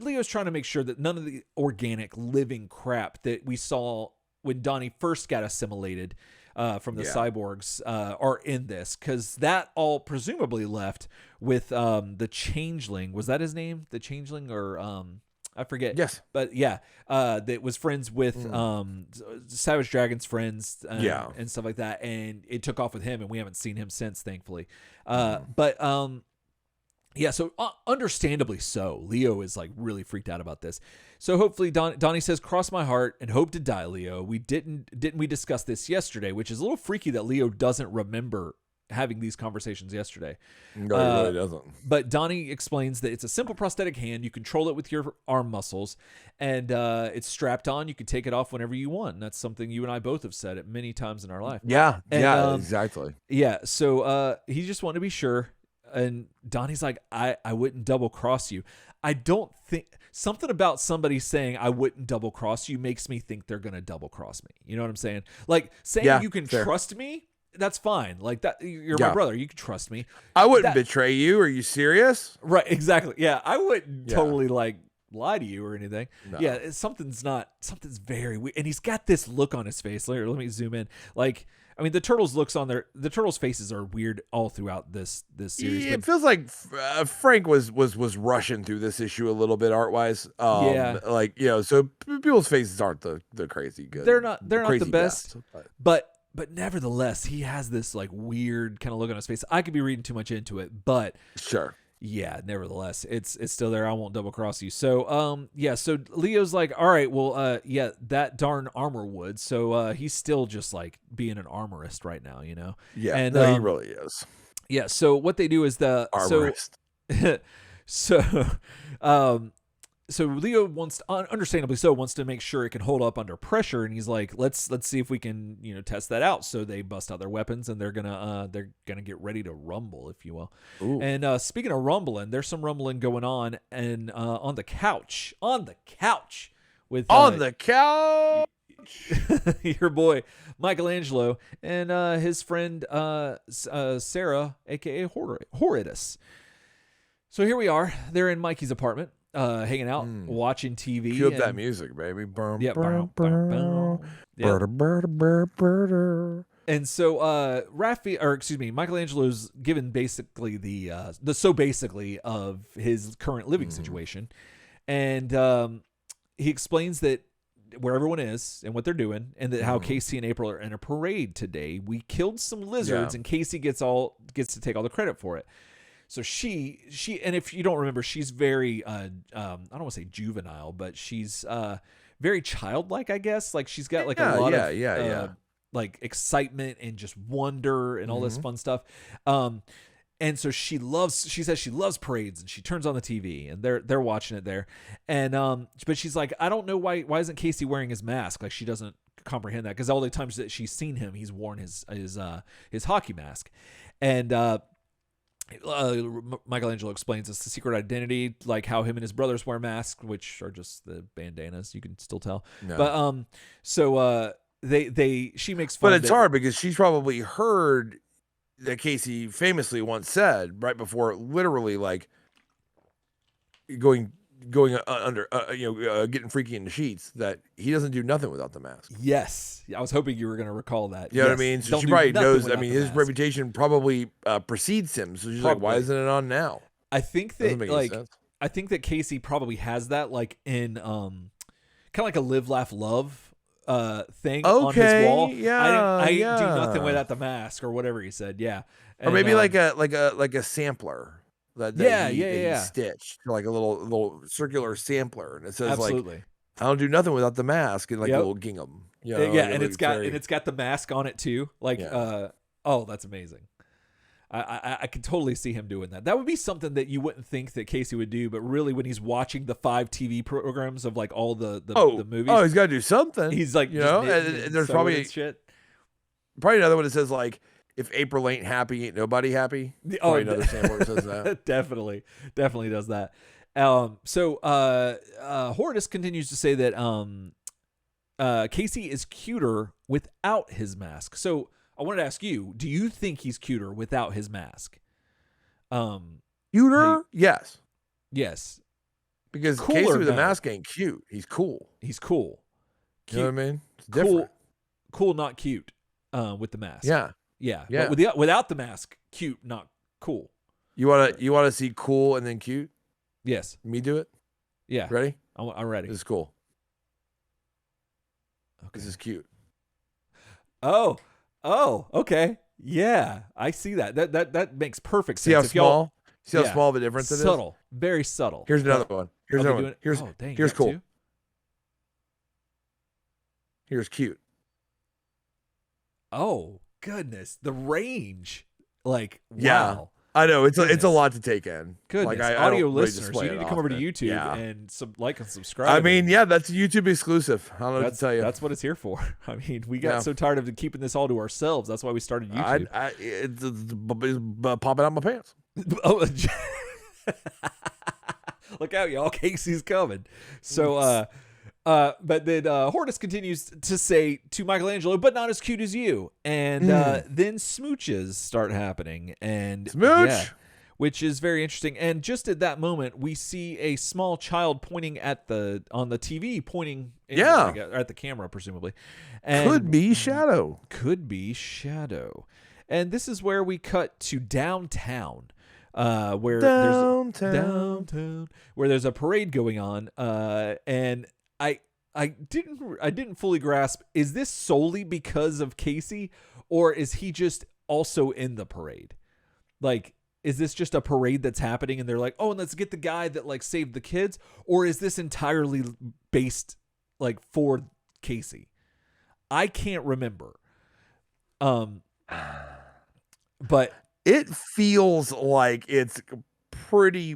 Leo's trying to make sure that none of the organic living crap that we saw when Donnie first got assimilated from the cyborgs are in this, because that all presumably left with the Changeling. Was that his name? The Changeling, or I forget.
Yes.
But that was friends with Savage Dragon's friends and stuff like that. And it took off with him, and we haven't seen him since, thankfully. So understandably so, Leo is like really freaked out about this. So hopefully Donnie says, "Cross my heart and hope to die, Leo. We didn't we discuss this yesterday?" Which is a little freaky that Leo doesn't remember having these conversations yesterday.
No, he really doesn't.
But Donnie explains that it's a simple prosthetic hand. You control it with your arm muscles, and it's strapped on. You can take it off whenever you want. And that's something you and I both have said it many times in our life.
Yeah, exactly.
Yeah, so he just wanted to be sure. And Donnie's like, I wouldn't double cross you. I don't think, something about somebody saying I wouldn't double cross you makes me think they're going to double cross me. You know what I'm saying? Like, saying you can trust me, that's fine. Like, that, you're my brother. You can trust me.
I wouldn't betray you. Are you serious?
Right. Exactly. Yeah. I wouldn't totally like lie to you or anything.
No.
Yeah, something's very weird. And he's got this look on his face. Let me zoom in. Like, I mean, the turtles' faces are weird all throughout this series.
It feels like Frank was rushing through this issue a little bit art wise. Like, you know, so people's faces aren't the crazy good.
They're not the best, but nevertheless, he has this like weird kind of look on his face. I could be reading too much into it, but
sure.
Yeah, nevertheless, it's still there. I won't double cross you. So, so Leo's like, all right, well, that darn armor would. So, he's still just like being an armorist right now, you know?
Yeah,
and
no, he really is.
Yeah. So what they do is
armorist.
So Leo understandably wants to make sure it can hold up under pressure, and he's like, let's see if we can, you know, test that out. So they bust out their weapons, and they're gonna get ready to rumble, if you will.
Ooh.
And speaking of rumbling, there's some rumbling going on, and on the couch with
the couch,
your boy Michelangelo and his friend Sarah, aka Horridus. So here we are. They're in Mikey's apartment. Hanging out, watching TV.
Cue up that music, baby.
Yeah. And so Michelangelo's given basically the basically of his current living situation. And he explains that where everyone is and what they're doing, and that how Casey and April are in a parade today. We killed some lizards, and Casey gets to take all the credit for it. So she, and if you don't remember, she's very, I don't want to say juvenile, but she's very childlike, I guess. Like she's got like a lot of like excitement and just wonder and all this fun stuff. And so she says she loves parades, and she turns on the TV, and they're watching it there. And but she's like, I don't know why isn't Casey wearing his mask? Like she doesn't comprehend that, because all the times that she's seen him, he's worn his hockey mask. And Michelangelo explains it's the secret identity, like how him and his brothers wear masks, which are just the bandanas. You can still tell. No. But she makes fun.
But it's hard because she's probably heard that Casey famously once said right before, literally, like going under, getting freaky in the sheets, that he doesn't do nothing without the mask.
Yes. I was hoping you were going to recall that.
You know what I mean? So she probably knows. I mean, his reputation probably precedes him. So she's like, why isn't it on now?
I think that Casey probably has that like in kind of like a live, laugh, love thing on his wall.
Yeah.
I do nothing without the mask, or whatever he said. Yeah.
And, or maybe like a sampler. That he stitched, like a little circular sampler, and it says
absolutely,
like, I don't do nothing without the mask, and like a little gingham. You know,
and it's got the mask on it too. Like, that's amazing. I could totally see him doing that. That would be something that you wouldn't think that Casey would do, but really when he's watching the 5 TV programs of like all the movies,
he's got to do something.
He's like,
you know, and there's probably another one that says like, if April ain't happy, ain't nobody happy. Another sampler says that.
definitely does that. So Horridus continues to say that Casey is cuter without his mask. So I wanted to ask you, do you think he's cuter without his mask?
Cuter? Yes.
Yes.
Because Casey with a mask ain't cute. He's cool.
He's cool.
Cute. You know what I mean? It's different.
Cool, not cute with the mask.
Yeah.
Yeah. But without the mask, cute, not cool.
You wanna see cool and then cute?
Yes.
Me do it?
Yeah.
Ready?
I'm ready.
This is cool.
Okay.
This is cute.
Oh, okay. Yeah. I see that. That makes perfect sense.
See how small? See how small of a difference it is?
Subtle. Very subtle.
Here's another one. Here's another one. Here's cool.
Too?
Here's cute.
Oh, goodness. The range. Like, wow.
Yeah, I know. It's a lot to take in.
Goodness.
Like,
audio listeners, you need to come over to YouTube and like and subscribe.
I mean, that's a YouTube exclusive. I don't know what to tell you.
That's what it's here for. I mean, we got so tired of keeping this all to ourselves. That's why we started YouTube.
It's popping out my pants.
Look out, y'all. Casey's coming. So, but then Horridus continues to say to Michelangelo, but not as cute as you. And then smooches start happening. And
smooch?
which is very interesting. And just at that moment, we see a small child pointing on the TV, pointing inward, at the camera, presumably. And
could be Shadow.
And this is where we cut to downtown, where there's a parade going on. And I didn't fully grasp, is this solely because of Casey, or is he just also in the parade? Like, is this just a parade that's happening and they're like, oh, and let's get the guy that like saved the kids? Or is this entirely based like for Casey? I can't remember. But
it feels like it's pretty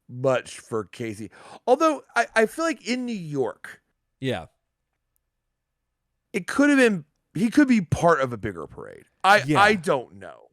much for Casey. Although I feel like in New York,
yeah,
it could have been, he could be part of a bigger parade. I don't know.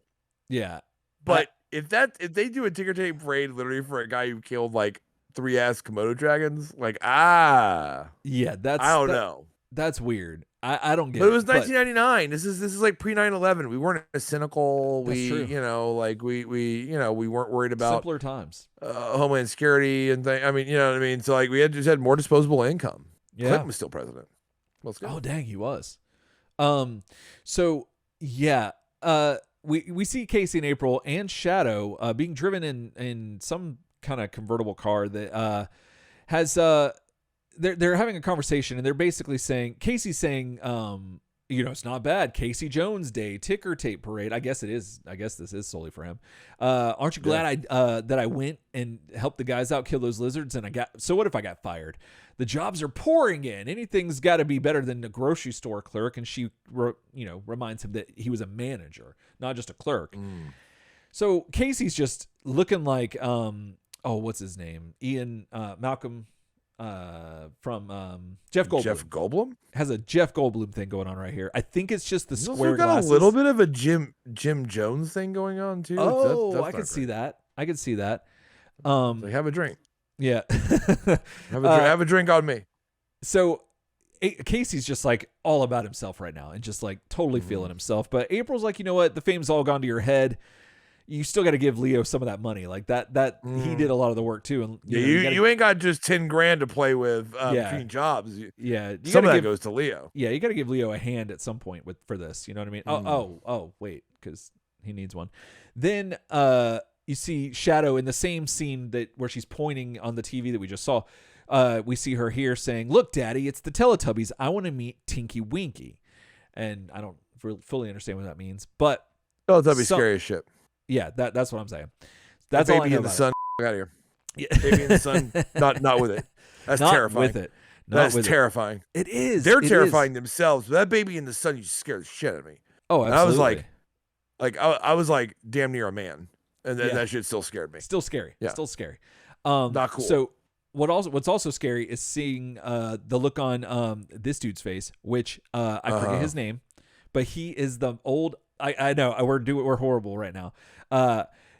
Yeah.
But if they do a ticker tape parade literally for a guy who killed like 3 Komodo dragons, like
yeah, I
don't know.
That's weird. I don't get it.
But it was 1999. This is like pre 9/11. We weren't as cynical.
That's true.
We weren't worried about
simpler times,
Homeland Security and things. I mean, you know what I mean? So like we just had more disposable income.
Yeah.
Clinton was still president. Let's go.
Oh dang, he was. So yeah, we see Casey and April and Shadow being driven in some kind of convertible car that has they're having a conversation, and they're basically saying, Casey's saying, it's not bad. Casey Jones Day ticker tape parade. I guess it is. I guess this is solely for him. Aren't you glad that I went and helped the guys out kill those lizards? And so what if I got fired? The jobs are pouring in. Anything's got to be better than a grocery store clerk. And she, reminds him that he was a manager, not just a clerk. So Casey's just looking like, what's his name? Malcolm. From Jeff Goldblum.
Jeff Goldblum
has a Jeff Goldblum thing going on right here. I think it's just the square
got
glasses.
A little bit of a Jim Jones thing going on too.
Oh, I could see that.
So have a drink.
Yeah,
have a drink on me.
So Casey's just like all about himself right now and just like totally feeling himself. But April's like, you know what? The fame's all gone to your head. You still got to give Leo some of that money. Like that he did a lot of the work too. And
you ain't got just $10,000 to play with between jobs. Some of that goes to Leo.
Yeah, you got to give Leo a hand at some point for this. You know what I mean? Oh, wait, because he needs one. Then you see Shadow in the same scene where she's pointing on the TV that we just saw. We see her here saying, "Look, Daddy, it's the Teletubbies. I want to meet Tinky Winky," and I don't fully understand what that means, but
Teletubbies scary as shit.
Yeah, that's what I'm saying. That's all I know
baby in the sun. Out of here.
Yeah.
Baby in the sun. Not with it. That's
not
terrifying.
With it.
That's terrifying.
It is.
They're terrifying themselves. But that baby in the sun used to scare the shit out of me.
Oh, absolutely.
And I was like damn near a man, and then that shit still scared me.
Still scary.
Yeah.
Still scary.
Not cool.
So what's also scary is seeing the look on this dude's face, which I forget his name, but he is the old. I know we're horrible right now.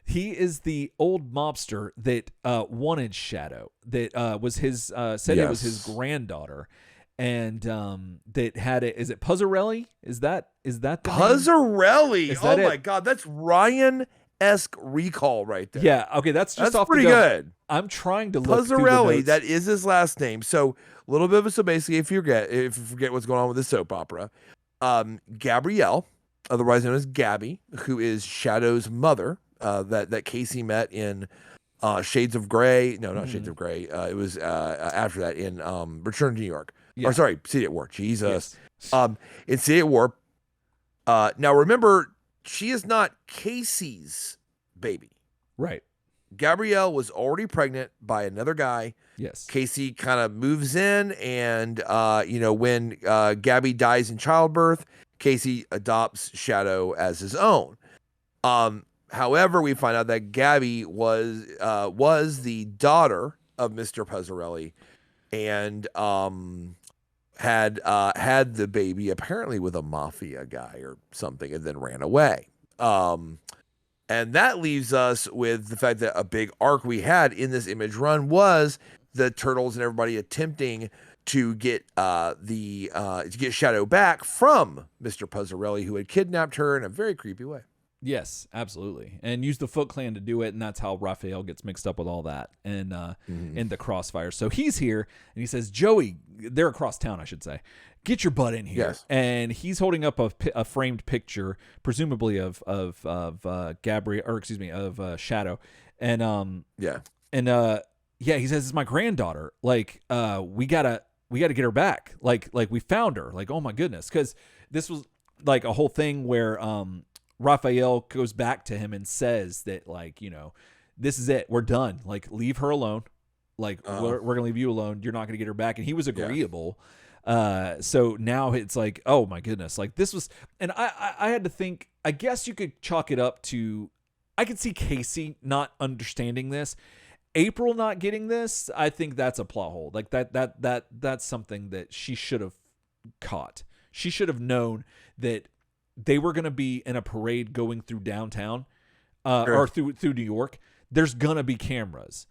He is the old mobster that wanted Shadow. That was his said it was his granddaughter, and that had it. Is it Puzzarelli? Is that the
Puzzarelli?
Is that
my god, that's Ryan-esque recall right there.
Yeah. Okay, that's off
pretty
the
good.
I'm trying to look.
Puzzarelli. That is his last name. So a little bit of so basically, if you forget what's going on with the soap opera, Gabrielle, otherwise known as Gabby, who is Shadow's mother, that Casey met in Shades of Grey. No, not Shades of Grey. It was after that in Return to New York.
Yeah.
Or sorry, City at War. Jesus.
Yes.
In City at War. Now remember, she is not Casey's baby.
Right.
Gabrielle was already pregnant by another guy.
Yes.
Casey kind of moves in, and when Gabby dies in childbirth, Casey adopts Shadow as his own. However, we find out that Gabby was the daughter of Mr. Puzzarelli, and had the baby apparently with a mafia guy or something, and then ran away. And that leaves us with the fact that a big arc we had in this Image run was the Turtles and everybody attempting to get Shadow back from Mr. Puzzarelli, who had kidnapped her in a very creepy way.
Yes, absolutely. And use the Foot Clan to do it, and that's how Raphael gets mixed up with all that and in the crossfire. So he's here, and he says, Joey, they're across town, I should say. Get your butt in here.
Yes.
And he's holding up a framed picture, presumably of Gabrielle, or excuse me, of Shadow. And
yeah.
And he says, it's my granddaughter. Like, we gotta get her back. Like we found her. Like, oh my goodness. Because this was like a whole thing where Raphael goes back to him and says that, like, you know, this is it. We're done. Like, leave her alone. Like, we're going to leave you alone. You're not going to get her back. And he was agreeable. Yeah. So now it's like, oh, my goodness. Like, this was... And I had to think... I guess you could chalk it up to... I could see Casey not understanding this. April not getting this, I think that's a plot hole. Like, that's something that she should have caught. She should have known that they were going to be in a parade going through downtown or through New York. There's going to be cameras.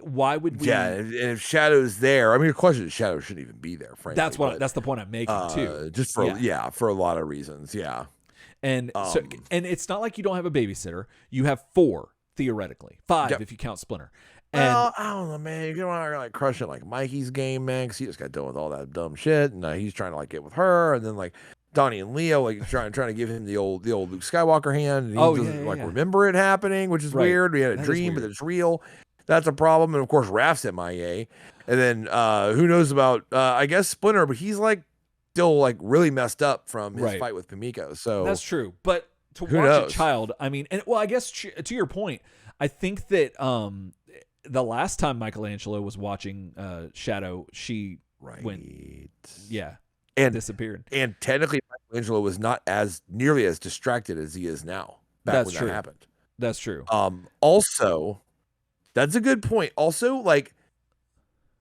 Why would we?
Yeah, and if Shadow's there, I mean, your question is Shadow shouldn't even be there, frankly.
That's the point I'm making too.
Just for for a lot of reasons, yeah.
And and it's not like you don't have a babysitter. You have 4 theoretically, 5 if you count Splinter. And
well, I don't know, man. You don't want to like crush it like Mikey's game, man, because he just got done with all that dumb shit, and he's trying to like get with her, and then like Donnie and Leo like trying to give him the old Luke Skywalker hand, and he doesn't remember it happening, which is weird. We had a dream, but it's real. That's a problem. And of course, Raph's MIA, and then who knows about I guess Splinter, but he's like still like really messed up from his fight with Pimiko. So
that's true. But to watch a child, I mean, and well, I guess to your point, I think that the last time Michelangelo was watching Shadow, she went, and disappeared.
And technically, Michelangelo was not as nearly as distracted as he is now. That happened.
That's true.
Also, that's a good point. Also, like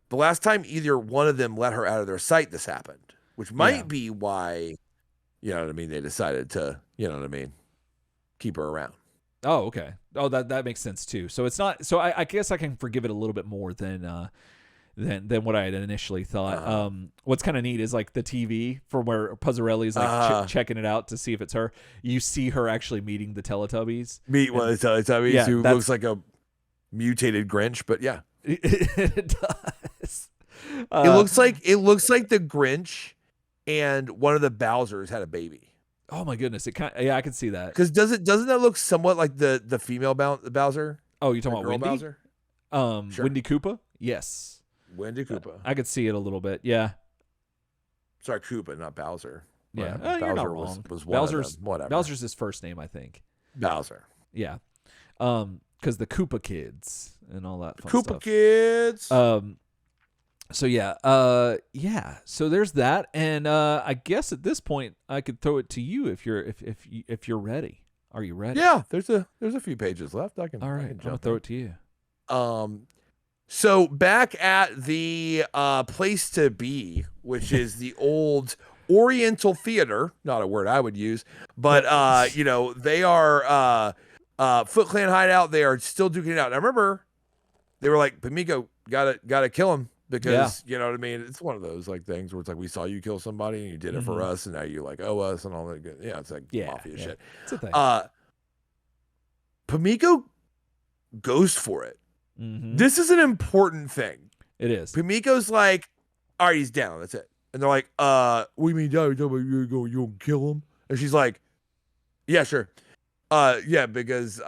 the last time either one of them let her out of their sight, this happened, which might be why, you know what I mean, they decided to, you know what I mean, keep her around.
Oh, okay. Oh, that makes sense too. So it's not. So I guess I can forgive it a little bit more than what I had initially thought. What's kind of neat is like the TV from where Puzzarelli's like checking it out to see if it's her. You see her actually meeting the Teletubbies.
Meet one of the Teletubbies who looks like a mutated Grinch, but yeah,
it does.
It looks like the Grinch and one of the Bowsers had a baby.
Oh my goodness! It I can see that.
Because doesn't that look somewhat like the female Bowser?
Oh, you're talking about Wendy?
Bowser?
Sure. Wendy Koopa? Yes.
Wendy Koopa.
I could see it a little bit. Yeah.
Sorry, Koopa, not Bowser.
Yeah,
Bowser
you're not wrong.
Was Bowser's
whatever. Bowser's his first name, I think.
Bowser.
Yeah. Because the Koopa kids and all that fun
Koopa kids.
So yeah, So there's that, and I guess at this point I could throw it to you if you're ready. Are you ready?
Yeah, there's a few pages left. All right,
I'm gonna throw it to you.
So back at the place to be, which is the old Oriental Theater, not a word I would use, but you know, they are Foot Clan hideout. They are still duking it out. I remember they were like, Pimiko, gotta kill him. Because, you know what I mean? It's one of those like things where it's like, we saw you kill somebody and you did it for us, and now you like owe us and all that good. Yeah, it's like mafia shit.
It's a thing.
Pimiko goes for it. Mm-hmm. This is an important thing.
It is.
Pimiko's like, all right, he's down. That's it. And they're like, what do you mean down? You're going to kill him? And she's like, yeah, sure. Yeah, because,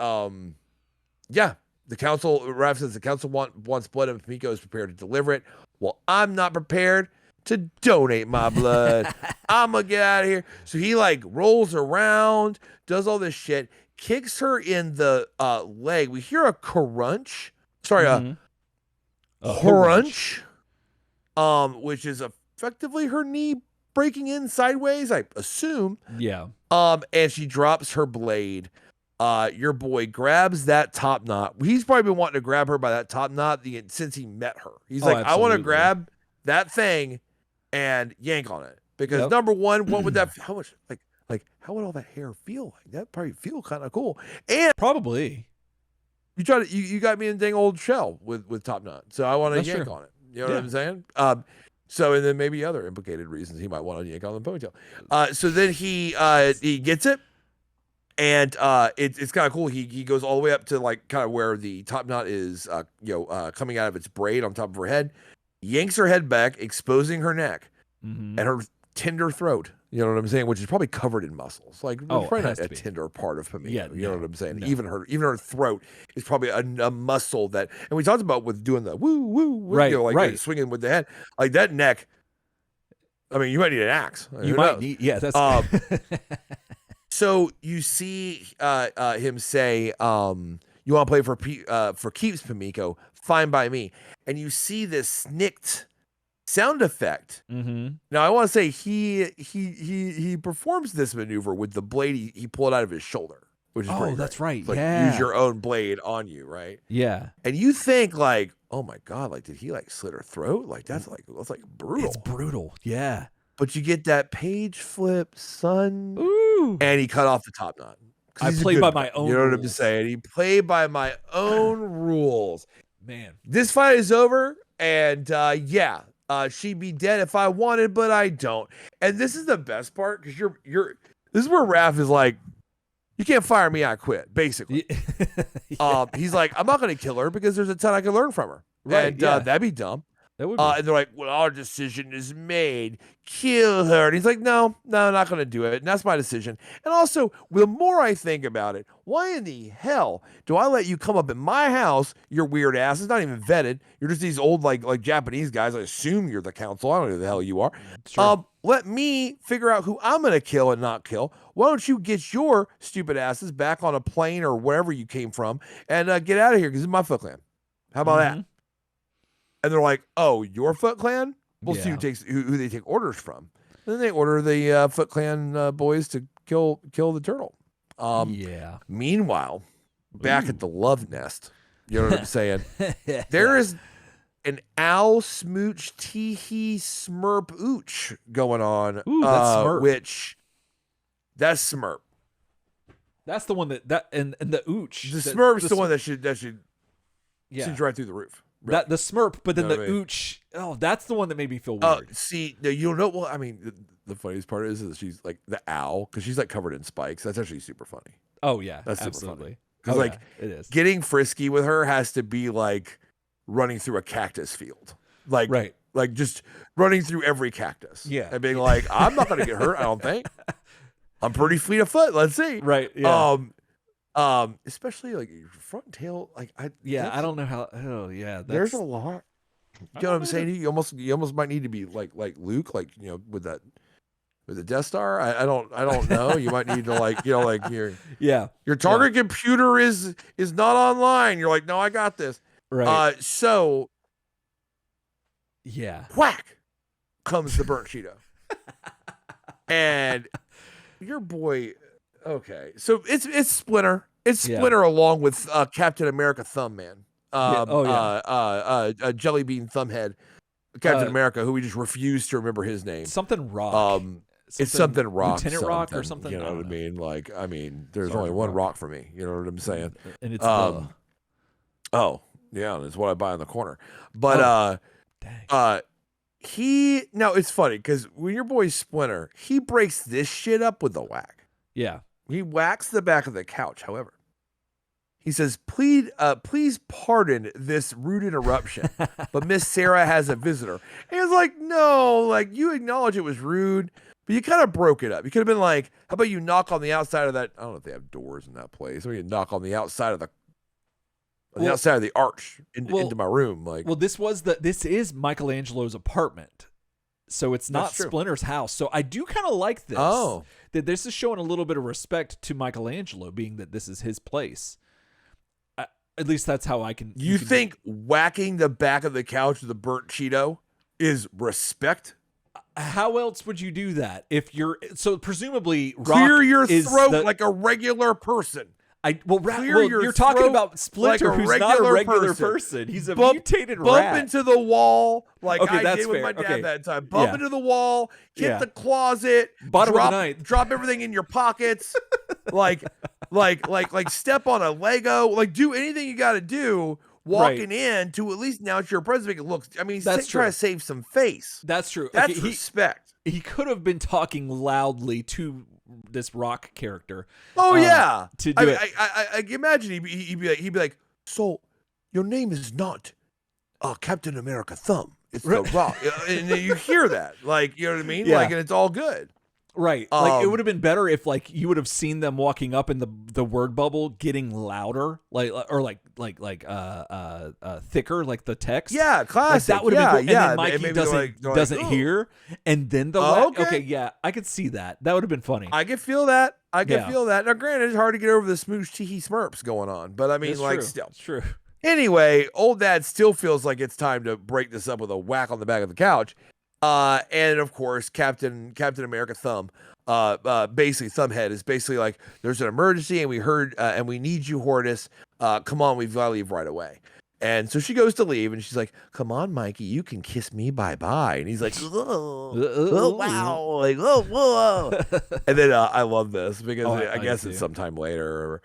the council, Raph says the council wants blood and Pimiko is prepared to deliver it. Well, I'm not prepared to donate my blood. I'm going to get out of here. So he like rolls around, does all this shit, kicks her in the leg. We hear a crunch. Sorry, a crunch, which is effectively her knee breaking in sideways, I assume.
Yeah.
And she drops her blade. Your boy grabs that top knot. He's probably been wanting to grab her by that top knot since he met her. He's like, absolutely. I want to grab that thing and yank on it. Because number one, what would that, how much, like, how would all that hair feel like? That probably feel kind of cool. And
probably.
You got me in dang old shell with top knot. So I want to yank on it. You know what I'm saying? So, and then maybe other implicated reasons he might want to yank on the ponytail. So then he gets it. And it's kind of cool. He goes all the way up to like kind of where the top knot is, coming out of its braid on top of her head, yanks her head back, exposing her neck and her tender throat. You know what I'm saying? Which is probably covered in muscles. Like, probably not a tender part of Pamiko.
Yeah,
you know what I'm saying?
No.
Even her throat is probably a muscle that, and we talked about with doing the woo woo,
right,
like swinging with the head, like that neck. I mean, you might need an axe.
You might need, yeah. That's
so you see him say, "You want to play for keeps, Pamiko? Fine by me." And you see this snicked sound effect. Now I want to say he performs this maneuver with the blade he pulled out of his shoulder, which is pretty
that's
great.
right.
It's like,
yeah,
use your own blade on you, right?
Yeah.
And you think like, oh my god, like did he like slit her throat? Like that's like brutal.
It's brutal. Yeah.
But you get that page flip, son.
Ooh.
And he cut off the top knot.
I play by my own.
You know
rules.
what I'm saying? He played by my own rules.
Man,
this fight is over, and she'd be dead if I wanted, but I don't. And this is the best part because you're. This is where Raph is like, you can't fire me, I quit. Basically, he's like, I'm not going to kill her because there's a ton I can learn from her, right? And that'd be dumb.
That would be.
And they're like, well, our decision is made. Kill her. And he's like, no, I'm not going to do it. And that's my decision. And also, the more I think about it, why in the hell do I let you come up in my house, your weird ass? It's not even vetted. You're just these old, like Japanese guys. I assume you're the council. I don't know who the hell you are. Sure. Let me figure out who I'm going to kill and not kill. Why don't you get your stupid asses back on a plane or wherever you came from and get out of here because it's my Foot Clan. How about that? And they're like, "Oh, your Foot Clan? We'll see who they take orders from." And then they order the Foot Clan boys to kill the turtle. Meanwhile, back at the love nest, you know what I'm saying? There is an owl smooch teehee smurp ooch going on.
Ooh, that's Smurp.
That's Smurp.
That's the one that and the ooch.
The Smurp's the one that should send you right through the roof. Really.
That the Smurp, but then the ooch. Oh, that's the one that made me feel weird.
See, you don't know. Well, I mean, the funniest part is that she's like the owl because she's like covered in spikes. That's actually super funny.
Oh yeah,
that's
absolutely.
Because
it is.
Getting frisky with her has to be like running through a cactus field, like just running through every cactus.
Yeah,
and being like, I'm not gonna get hurt. I don't think. I'm pretty fleet of foot. Let's see.
Right. Yeah.
Especially like your front and tail, like I
don't know how. Oh yeah,
there's a lot. You know what I'm saying? You almost might need to be like Luke, like with the Death Star. I don't know. You might need to like your target computer is not online. You're like, no, I got this.
Right.
So whack comes the burnt Cheeto, and your boy. Okay, so it's Splinter. It's Splinter along with Captain America Thumbman. Jelly Bean Thumbhead, Captain America, who we just refuse to remember his name.
Something Rock.
It's something Rock.
Lieutenant Rock or something.
You know what I mean? Like, there's only one Rock for me. You know what I'm saying?
And it's
it's what I buy on the corner. But it's funny because when your boy Splinter, he breaks this shit up with the whack.
Yeah.
He whacks the back of the couch, however. He says, please pardon this rude interruption, but Miss Sarah has a visitor. And he was like, no, like you acknowledge it was rude, but you kind of broke it up. You could have been like, how about you knock on the outside of that? I don't know if they have doors in that place. Or you knock on the outside of the outside of the arch into my room. Like,
well, this is Michelangelo's apartment. So it's not Splinter's house. So I do kind of like this.
Oh.
That this is showing a little bit of respect to Michelangelo, being that this is his place. At least that's how I can.
You think whacking the back of the couch with a burnt Cheeto is respect?
How else would you do that? If you're presumably
clear your throat like a regular person.
You're talking about Splinter,
like
who's not a regular person. He's a mutated rat.
Bump into the wall like I did with
fair.
my dad that time. Bump into the wall, hit the closet,
bottom of the ninth.
Drop everything in your pockets, like step on a Lego, like do anything you got to do. Walking in to at least now it's your presence. It looks. I mean, he's trying to save some face.
That's true.
That's respect.
He could have been talking loudly to this rock character.
Oh yeah,
to do it.
I imagine he'd be like, so your name is not Captain America Thumb. It's the Rock, and you hear that, like, you know what I mean?
Yeah.
Like, and it's all good.
Right. Like, it would have been better if, like, you would have seen them walking up and the word bubble getting louder, thicker, like the text.
Yeah, classic.
Like, that would have been cool.
Yeah,
and then Mikey doesn't hear, and then the okay, yeah, I could see that. That would have been funny.
I could feel that. Feel that. Now, granted, it's hard to get over the smooch teehee smurps going on, but I mean, still.
It's true.
Anyway, old dad still feels like it's time to break this up with a whack on the back of the couch. And of course, Captain America Thumb, basically Thumbhead is basically like, there's an emergency and we heard, and we need you, Hortus. Come on, we've got to leave right away. And so she goes to leave and she's like, come on, Mikey, you can kiss me bye-bye. And he's like, oh wow. Like, whoa. And then, I love this because I guess it's sometime later.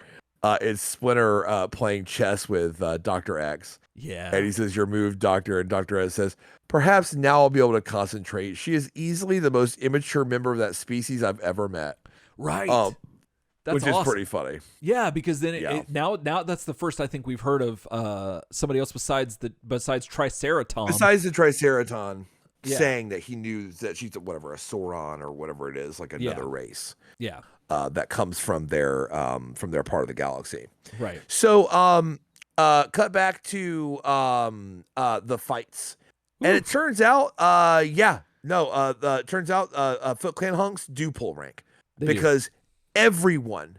It's Splinter, playing chess with, Dr. X.
Yeah.
And he says, you're moved, Doctor. And Dr. X says, perhaps now I'll be able to concentrate. She is easily the most immature member of that species I've ever met.
Right.
Which is pretty funny.
Yeah, because then now that's the first I think we've heard of somebody else besides Triceratops.
Besides the Triceraton saying that he knew that she's a Sauron or whatever it is, like another race.
Yeah.
That comes from their part of the galaxy.
Right.
So cut back to the fights. Ooh. And it turns out turns out Foot Clan hunks do pull rank because everyone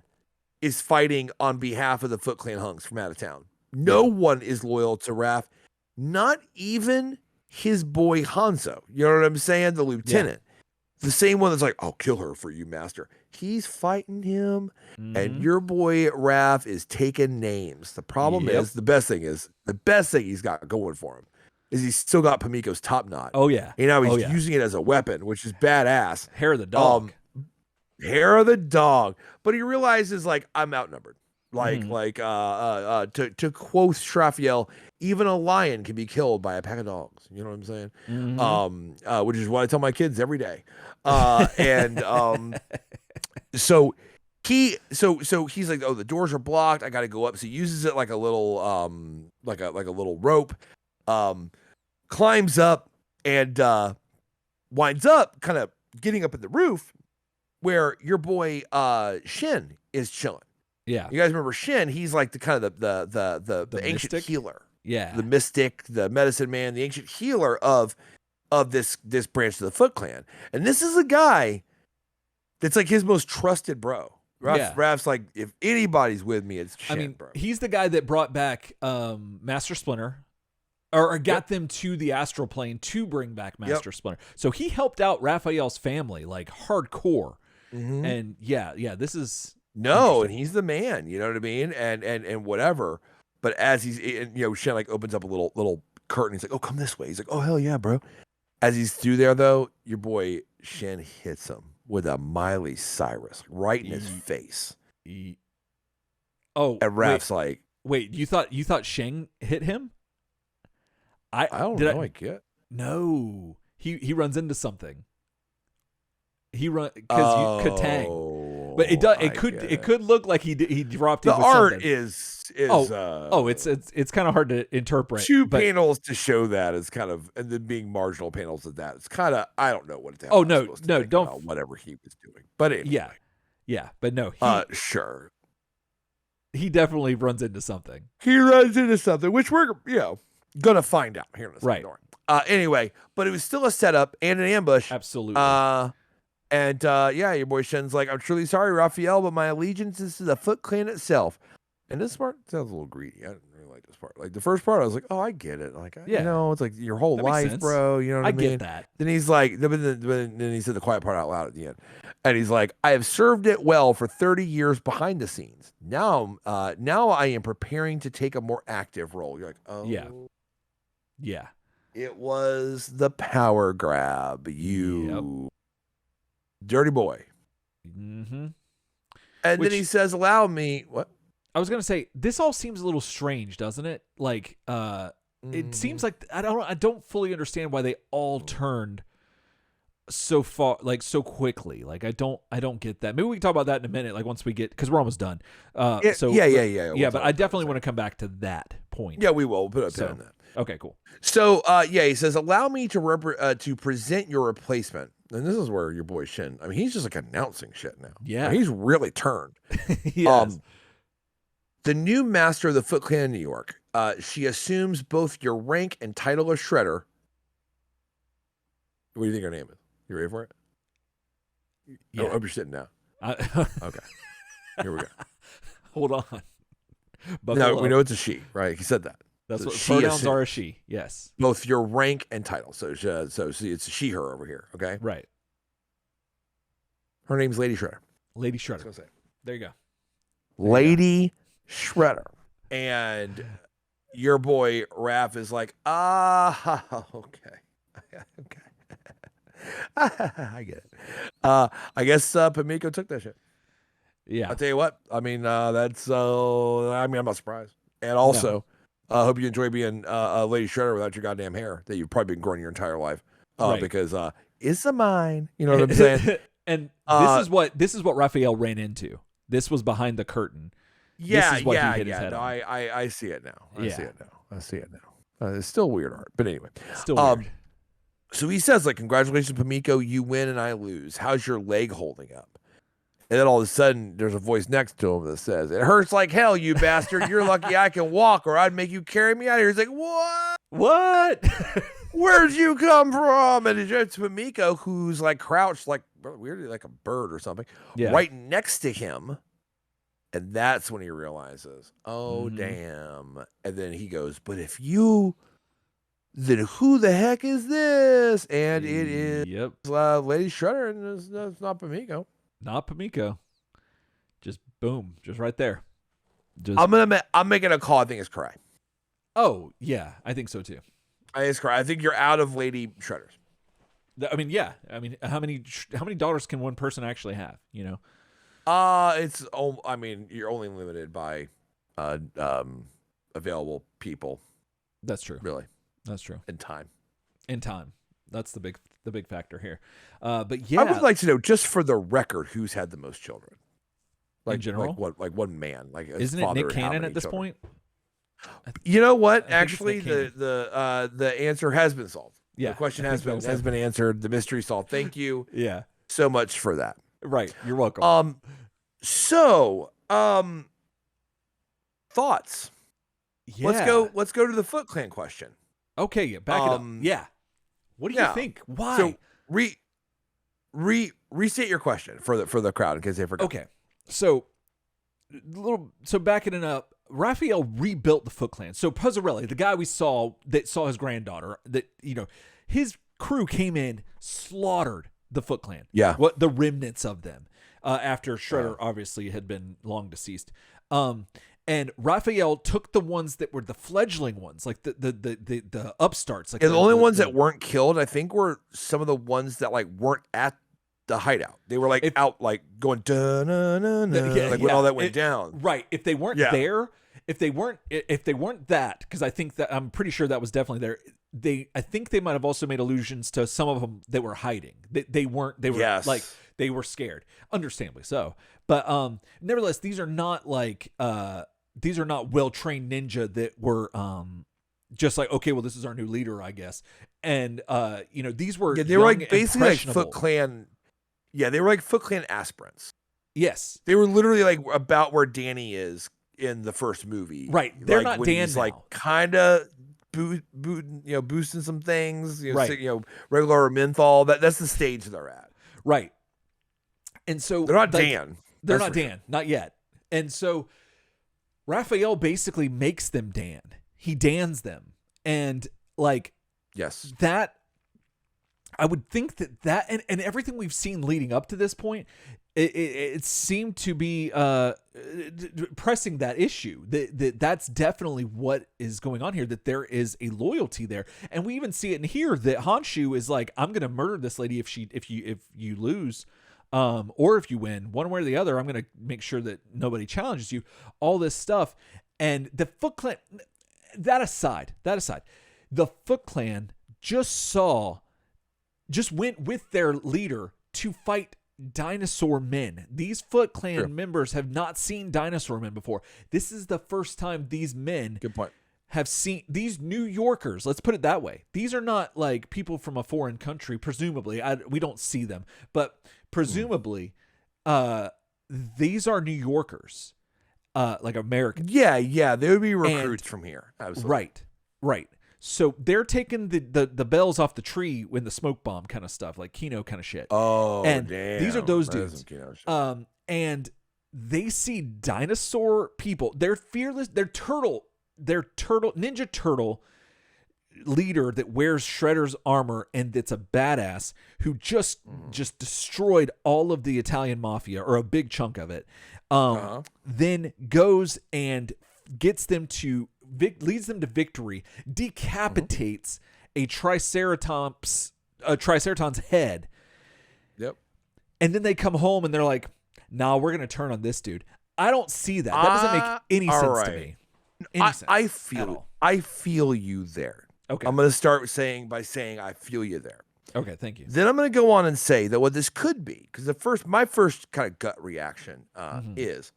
is fighting on behalf of the Foot Clan hunks from out of town. No one is loyal to Raph, not even his boy Hanzo. You know what I'm saying? The lieutenant. The same one that's like, I'll kill her for you, master. He's fighting him, and your boy Raph is taking names. The problem is, the best thing he's got going for him is he's still got Pamiko's top knot.
Oh, yeah.
You know, he's using it as a weapon, which is badass.
Hair of the dog.
Hair of the dog. But he realizes, like, I'm outnumbered. To quote Shrafiel, even a lion can be killed by a pack of dogs. You know what I'm saying? Which is what I tell my kids every day. So he's like, oh, the doors are blocked. I got to go up. So he uses it like a little, like a little rope, climbs up and, winds up kind of getting up at the roof where your boy, Shin is chilling.
Yeah.
You guys remember Shin? He's like the kind of the ancient
mystic?
healer.
Yeah.
The mystic, the medicine man, the ancient healer of this branch of the Foot Clan. And this is a guy that's like his most trusted bro. Raph's like, if anybody's with me, it's Shin, bro.
He's the guy that brought back Master Splinter or got them to the astral plane to bring back Master Splinter. So he helped out Raphael's family like hardcore. And this is
and he's the man, you know what I mean? And whatever. But as he's, Shen like opens up a little curtain. He's like, oh, come this way. He's like, oh, hell yeah, bro. As he's through there, though, your boy Shen hits him with a Miley Cyrus right in his face.
Oh,
and Raph's like,
wait, you thought Sheng hit him?
I don't know. I get.
No, he runs into something. He run because Katang. But it could look like he dropped him.
The
with
art
something.
is
it's kind of hard to interpret.
Panels to show that is kind of, and then being marginal panels of that, it's kind of, I don't know what it's.
Don't
whatever he was doing, but anyway.
yeah, but no,
sure.
He definitely runs into something.
He runs into something, which we're gonna find out here in a second.
Right.
Anyway, but it was still a setup and an ambush.
Absolutely.
And your boy Shen's like, I'm truly sorry, Raphael, but my allegiance is to the Foot Clan itself. And this part sounds a little greedy. I didn't really like this part. Like the first part, I was like, oh, I get it. Like, it's like your whole life, bro. You know what I mean?
I get that.
Then he's like, then he said the quiet part out loud at the end. And he's like, I have served it well for 30 years behind the scenes. Now I am preparing to take a more active role. You're like, oh.
Yeah.
It was the power grab. Dirty boy.
Mm-hmm.
And then he says, allow me. What?
I was going to say, this all seems a little strange, doesn't it? Like, it seems like I don't fully understand why they all turned so far, like so quickly. Like I don't get that. Maybe we can talk about that in a minute, like once we get, because we're almost done.
Yeah.
We'll but I definitely want to come back to that point.
Yeah, we will. We'll put a pin on that.
Okay, cool.
So he says, allow me to present your replacement. And this is where your boy Shin, I mean, he's just like announcing shit now.
Yeah.
I mean, he's really turned.
Yes.
The new master of the Foot Clan in New York. She assumes both your rank and title as Shredder. What do you think her name is? You ready for it?
Yeah.
I hope you're sitting now. Okay. Here we go.
Hold on.
No, we know it's a she, right? He said that.
That's what pronouns are, a she. Yes.
Both your rank and title. So it's she, her over here. Okay.
Right.
Her name's Lady Shredder.
Lady Shredder. There you go.
Lady Shredder. And your boy Raph is like, okay. Okay. I get it. I guess Pamiko took that shit.
Yeah.
I'll tell you what. I mean, that's. I mean, I'm not surprised. And also, I hope you enjoy being a Lady Shredder without your goddamn hair that you've probably been growing your entire life. Right. Because it's a mine. You know what I'm saying?
And this is what Raphael ran into. This was behind the curtain.
Yeah,
this is what he hit his head on.
I see it now. I see it now. It's still weird art, but anyway,
still weird.
So he says, like, congratulations, Pamiko, you win and I lose. How's your leg holding up? And then all of a sudden, there's a voice next to him that says, it hurts like hell, you bastard. You're lucky I can walk, or I'd make you carry me out of here. He's like, what?
What?
Where'd you come from? And it's Pamiko, who's like crouched, like weirdly like a bird or something, right next to him. And that's when he realizes, oh, damn. And then he goes, but if you... then who the heck is this? And it is Lady Shredder, and it's not Pamiko.
Not Pamiko. Just boom, just right there.
I'm making a call. I think it's Cry.
Oh yeah, I think so too.
I think it's Cry. I think you're out of Lady Shredders.
I mean, yeah. I mean, how many daughters can one person actually have? You know.
I mean, you're only limited by available people.
That's true.
Really.
That's true.
In time.
That's the big factor here. But yeah,
I would like to know, just for the record, who's had the most children. Like,
in general,
like one man. Like,
isn't it Nick Cannon at this point?
You know what? Actually, the answer has been solved. Yeah, the question has been answered. The mystery solved. Thank you.
Yeah,
so much for that.
Right, you're welcome.
Thoughts.
Yeah.
Let's go to the Foot Clan question.
Okay, yeah, back it up. Yeah. What do you think? Why?
So restate your question for the crowd in case they forgot.
Okay. So backing it up, Raphael rebuilt the Foot Clan. So Puzzarelli, the guy we saw his granddaughter, that his crew came in, slaughtered the Foot Clan.
Yeah.
What the remnants of them after Shredder obviously had been long deceased. And Raphael took the ones that were the fleggling ones, like the upstarts. Like
the only ones that weren't killed, I think, were some of the ones that like weren't at the hideout. They were like out, like going when all that went down.
Right. If they weren't there, if they weren't that, because I think that I'm pretty sure that was definitely there. I think they might have also made allusions to some of them that were hiding. They were like they were scared, understandably so. But nevertheless, these are not well-trained ninja that were just like, okay, well, this is our new leader, I guess. And these were
they were like basically like Foot Clan. Yeah, they were like Foot Clan aspirants.
Yes,
they were literally like about where Danny is in the first movie.
Right, they're
like
not Dan
he's
now.
Like kind of boosting some things. Regular menthol. That's the stage they're at.
Right, and so
they're not Dan.
They're not Dan, not yet. And so Raphael basically makes them Dan. He Dans them. And like,
yes,
that I would think that and everything we've seen leading up to this point, it seemed to be pressing that issue. That's definitely what is going on here, that there is a loyalty there. And we even see it in here that Honshu is like, I'm going to murder this lady if you lose. Or if you win, one way or the other, I'm going to make sure that nobody challenges you, all this stuff. And the Foot Clan, that aside, the Foot Clan just saw just went with their leader to fight dinosaur men. These Foot Clan members have not seen dinosaur men before. This is the first time these men
Good point.
have seen these New Yorkers. Let's put it that way. These are not like people from a foreign country, presumably. We don't see them, but presumably these are New Yorkers, like Americans.
Yeah. They would be recruits from here. Absolutely.
Right. So they're taking the bells off the tree when the smoke bomb kind of stuff, like Kino kind of shit.
Oh,
and
damn.
These are those dudes. And they see dinosaur people. They're fearless. They're Ninja Turtle leader that wears Shredder's armor and that's a badass who just destroyed all of the Italian mafia, or a big chunk of it. Then goes and gets them to leads them to victory, decapitates a triceratops head.
Yep.
And then they come home and they're like, "Nah, we're gonna turn on this dude." I don't see that. That doesn't make any sense to me.
I feel you there.
Okay.
I'm going to start by saying I feel you there.
Okay, thank you.
Then I'm going to go on and say that what this could be, because my first kind of gut reaction is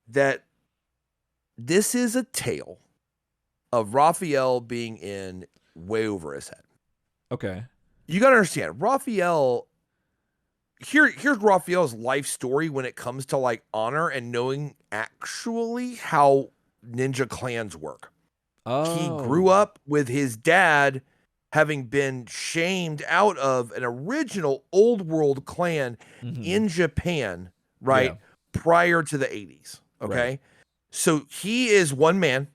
that this is a tale of Raphael being in way over his head.
Okay.
You got to understand, Raphael. Here's Raphael's life story when it comes to like honor and knowing actually how ninja clans work.
Oh.
He grew up with his dad having been shamed out of an original old world clan in Japan, right?
Yeah.
Prior to the 80s. Okay.
Right.
So he is one man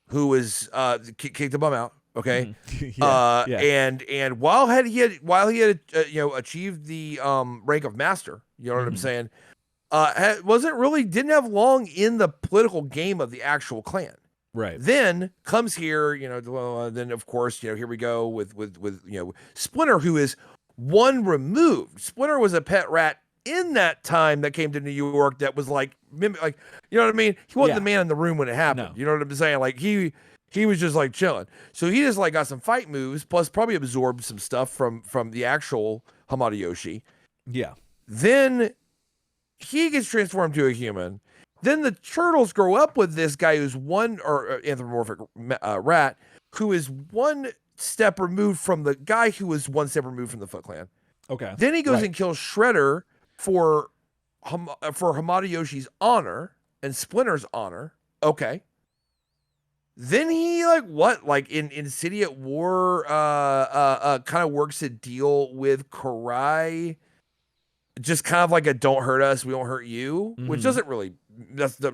who is kicked the bum out. Okay. And while he had achieved the rank of master, you know what I'm saying? Didn't have long in the political game of the actual clan.
Right.
Then comes here, then of course, here we go with Splinter, who is one removed. Splinter was a pet rat in that time that came to New York that was like you know what I mean? He wasn't the man in the room when it happened.
No.
You know what I'm saying? Like he was just like chilling. So he just like got some fight moves, plus probably absorbed some stuff from the actual Hamada Yoshi.
Yeah.
Then he gets transformed to a human. Then the turtles grow up with this guy who's anthropomorphic rat, who is one step removed from the guy who was one step removed from the Foot Clan.
Okay.
Then he goes and kills Shredder for Hamada Yoshi's honor and Splinter's honor. Okay. Then he in City at War kind of works a deal with Karai, just kind of like a don't hurt us, we won't hurt you, which doesn't really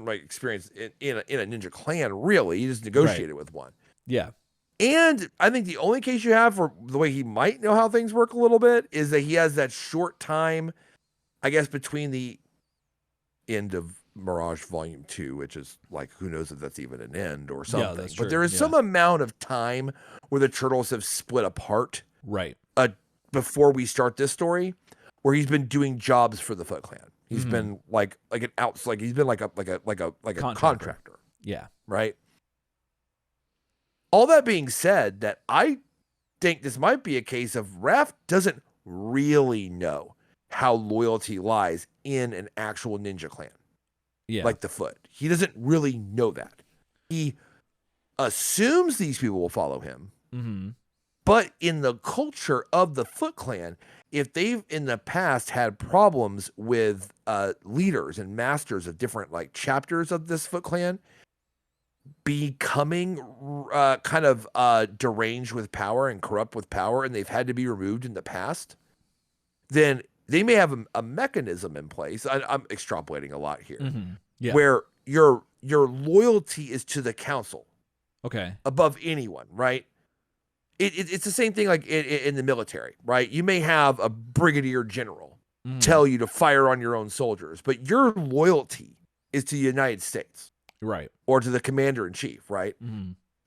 experience in a ninja clan really. He just negotiated with one.
Yeah. And
I think the only case you have for the way he might know how things work a little bit is that he has that short time, I guess, between the end of Mirage Volume 2, which is like, who knows if that's even an end or something.
Yeah, that's true.
But there is some amount of time where the turtles have split apart.
Right.
Before we start this story, where he's been doing jobs for the Foot Clan. He's been he's been like a contractor.
Yeah.
Right. All that being said, that I think this might be a case of Raph doesn't really know how loyalty lies in an actual ninja clan.
Yeah.
Like the Foot. He doesn't really know that. He assumes these people will follow him.
Mm-hmm.
But in the culture of the Foot Clan, if they've in the past had problems with leaders and masters of different like chapters of this Foot Clan becoming kind of deranged with power and corrupt with power, and they've had to be removed in the past, then they may have a mechanism in place. I'm extrapolating a lot here, where your loyalty is to the council, above anyone, right? It's the same thing like in the military, right? You may have a brigadier general tell you to fire on your own soldiers, but your loyalty is to the United States,
right?
Or to the commander in chief, right?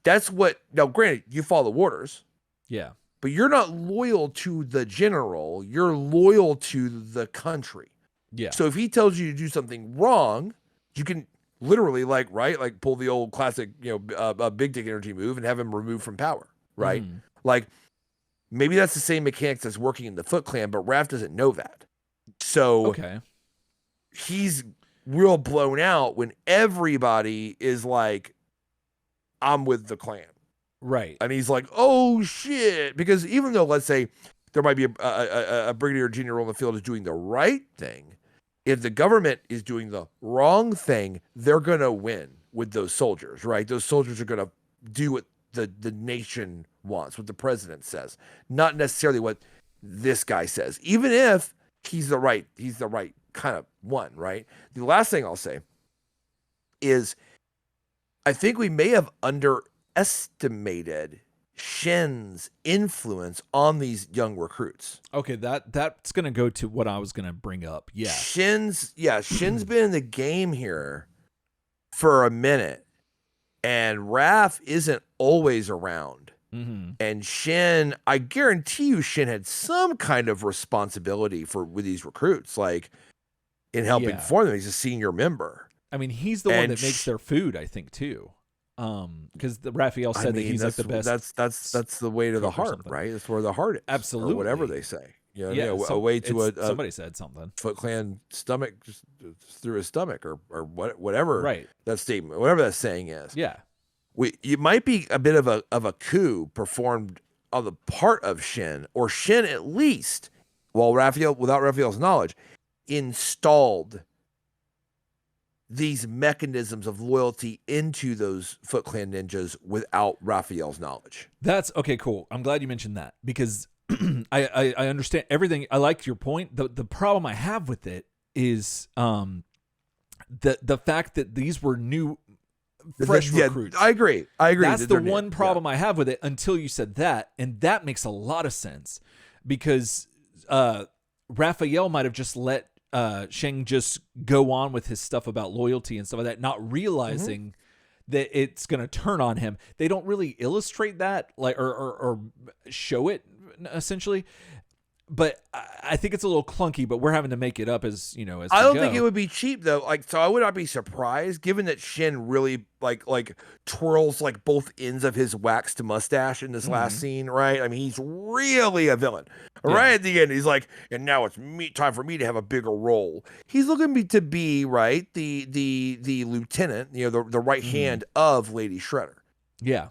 That's what. Now, granted, you follow orders, but you're not loyal to the general. You're loyal to the country. Yeah. So if he tells you to do something wrong, you can literally pull the old classic, big dick energy move and have him removed from power. Right. Like maybe that's the same mechanics that's working in the Foot Clan, but Raph doesn't know that. So he's real blown out when everybody is like, I'm with the clan.
Right.
And he's like, oh shit. Because even though, let's say, there might be a brigadier general in the field is doing the right thing, if the government is doing the wrong thing, they're going to win with those soldiers, right? Those soldiers are going to do what the nation wants, what the president says, not necessarily what this guy says, even if he's the right kind of one, right? The last thing I'll say is I think we may have underestimated Shin's influence on these young recruits.
Okay, that's going to go to what I was going to bring up. Yeah.
Shin's been in the game here for a minute, and Raph isn't always around.
Mm-hmm.
And Shin, I guarantee you, Shin had some kind of responsibility with these recruits, like in helping form them. He's a senior member.
I mean, he's the one that makes their food, I think, too. Because Raphael said that he's like the best.
That's the way to the heart, right? That's where the heart is.
Absolutely,
or whatever they say. You know, a way to
somebody said something.
Foot Clan stomach, just through his stomach, or whatever.
Right.
That statement, whatever that saying is.
Yeah.
It might be a bit of a coup performed on the part of Shin, or Shin at least, without Raphael's knowledge, installed these mechanisms of loyalty into those Foot Clan ninjas without Raphael's knowledge.
That's okay, cool. I'm glad you mentioned that, because I understand everything. I like your point. The problem I have with it is the fact that these were new fresh recruits.
I agree.
That's the one problem I have with it until you said that, and that makes a lot of sense, because Raphael might have just let Sheng just go on with his stuff about loyalty and stuff like that, not realizing that it's going to turn on him. They don't really illustrate that, like, or show it essentially. But I think it's a little clunky, but we're having to make it up as
I don't think it would be cheap though. Like, so I would not be surprised, given that Shin really like twirls like both ends of his waxed mustache in this last scene, right? I mean, he's really a villain. Right at the end, he's like, and now it's time for me to have a bigger role. He's looking to be right the lieutenant, the right hand of Lady Shredder.
Yeah.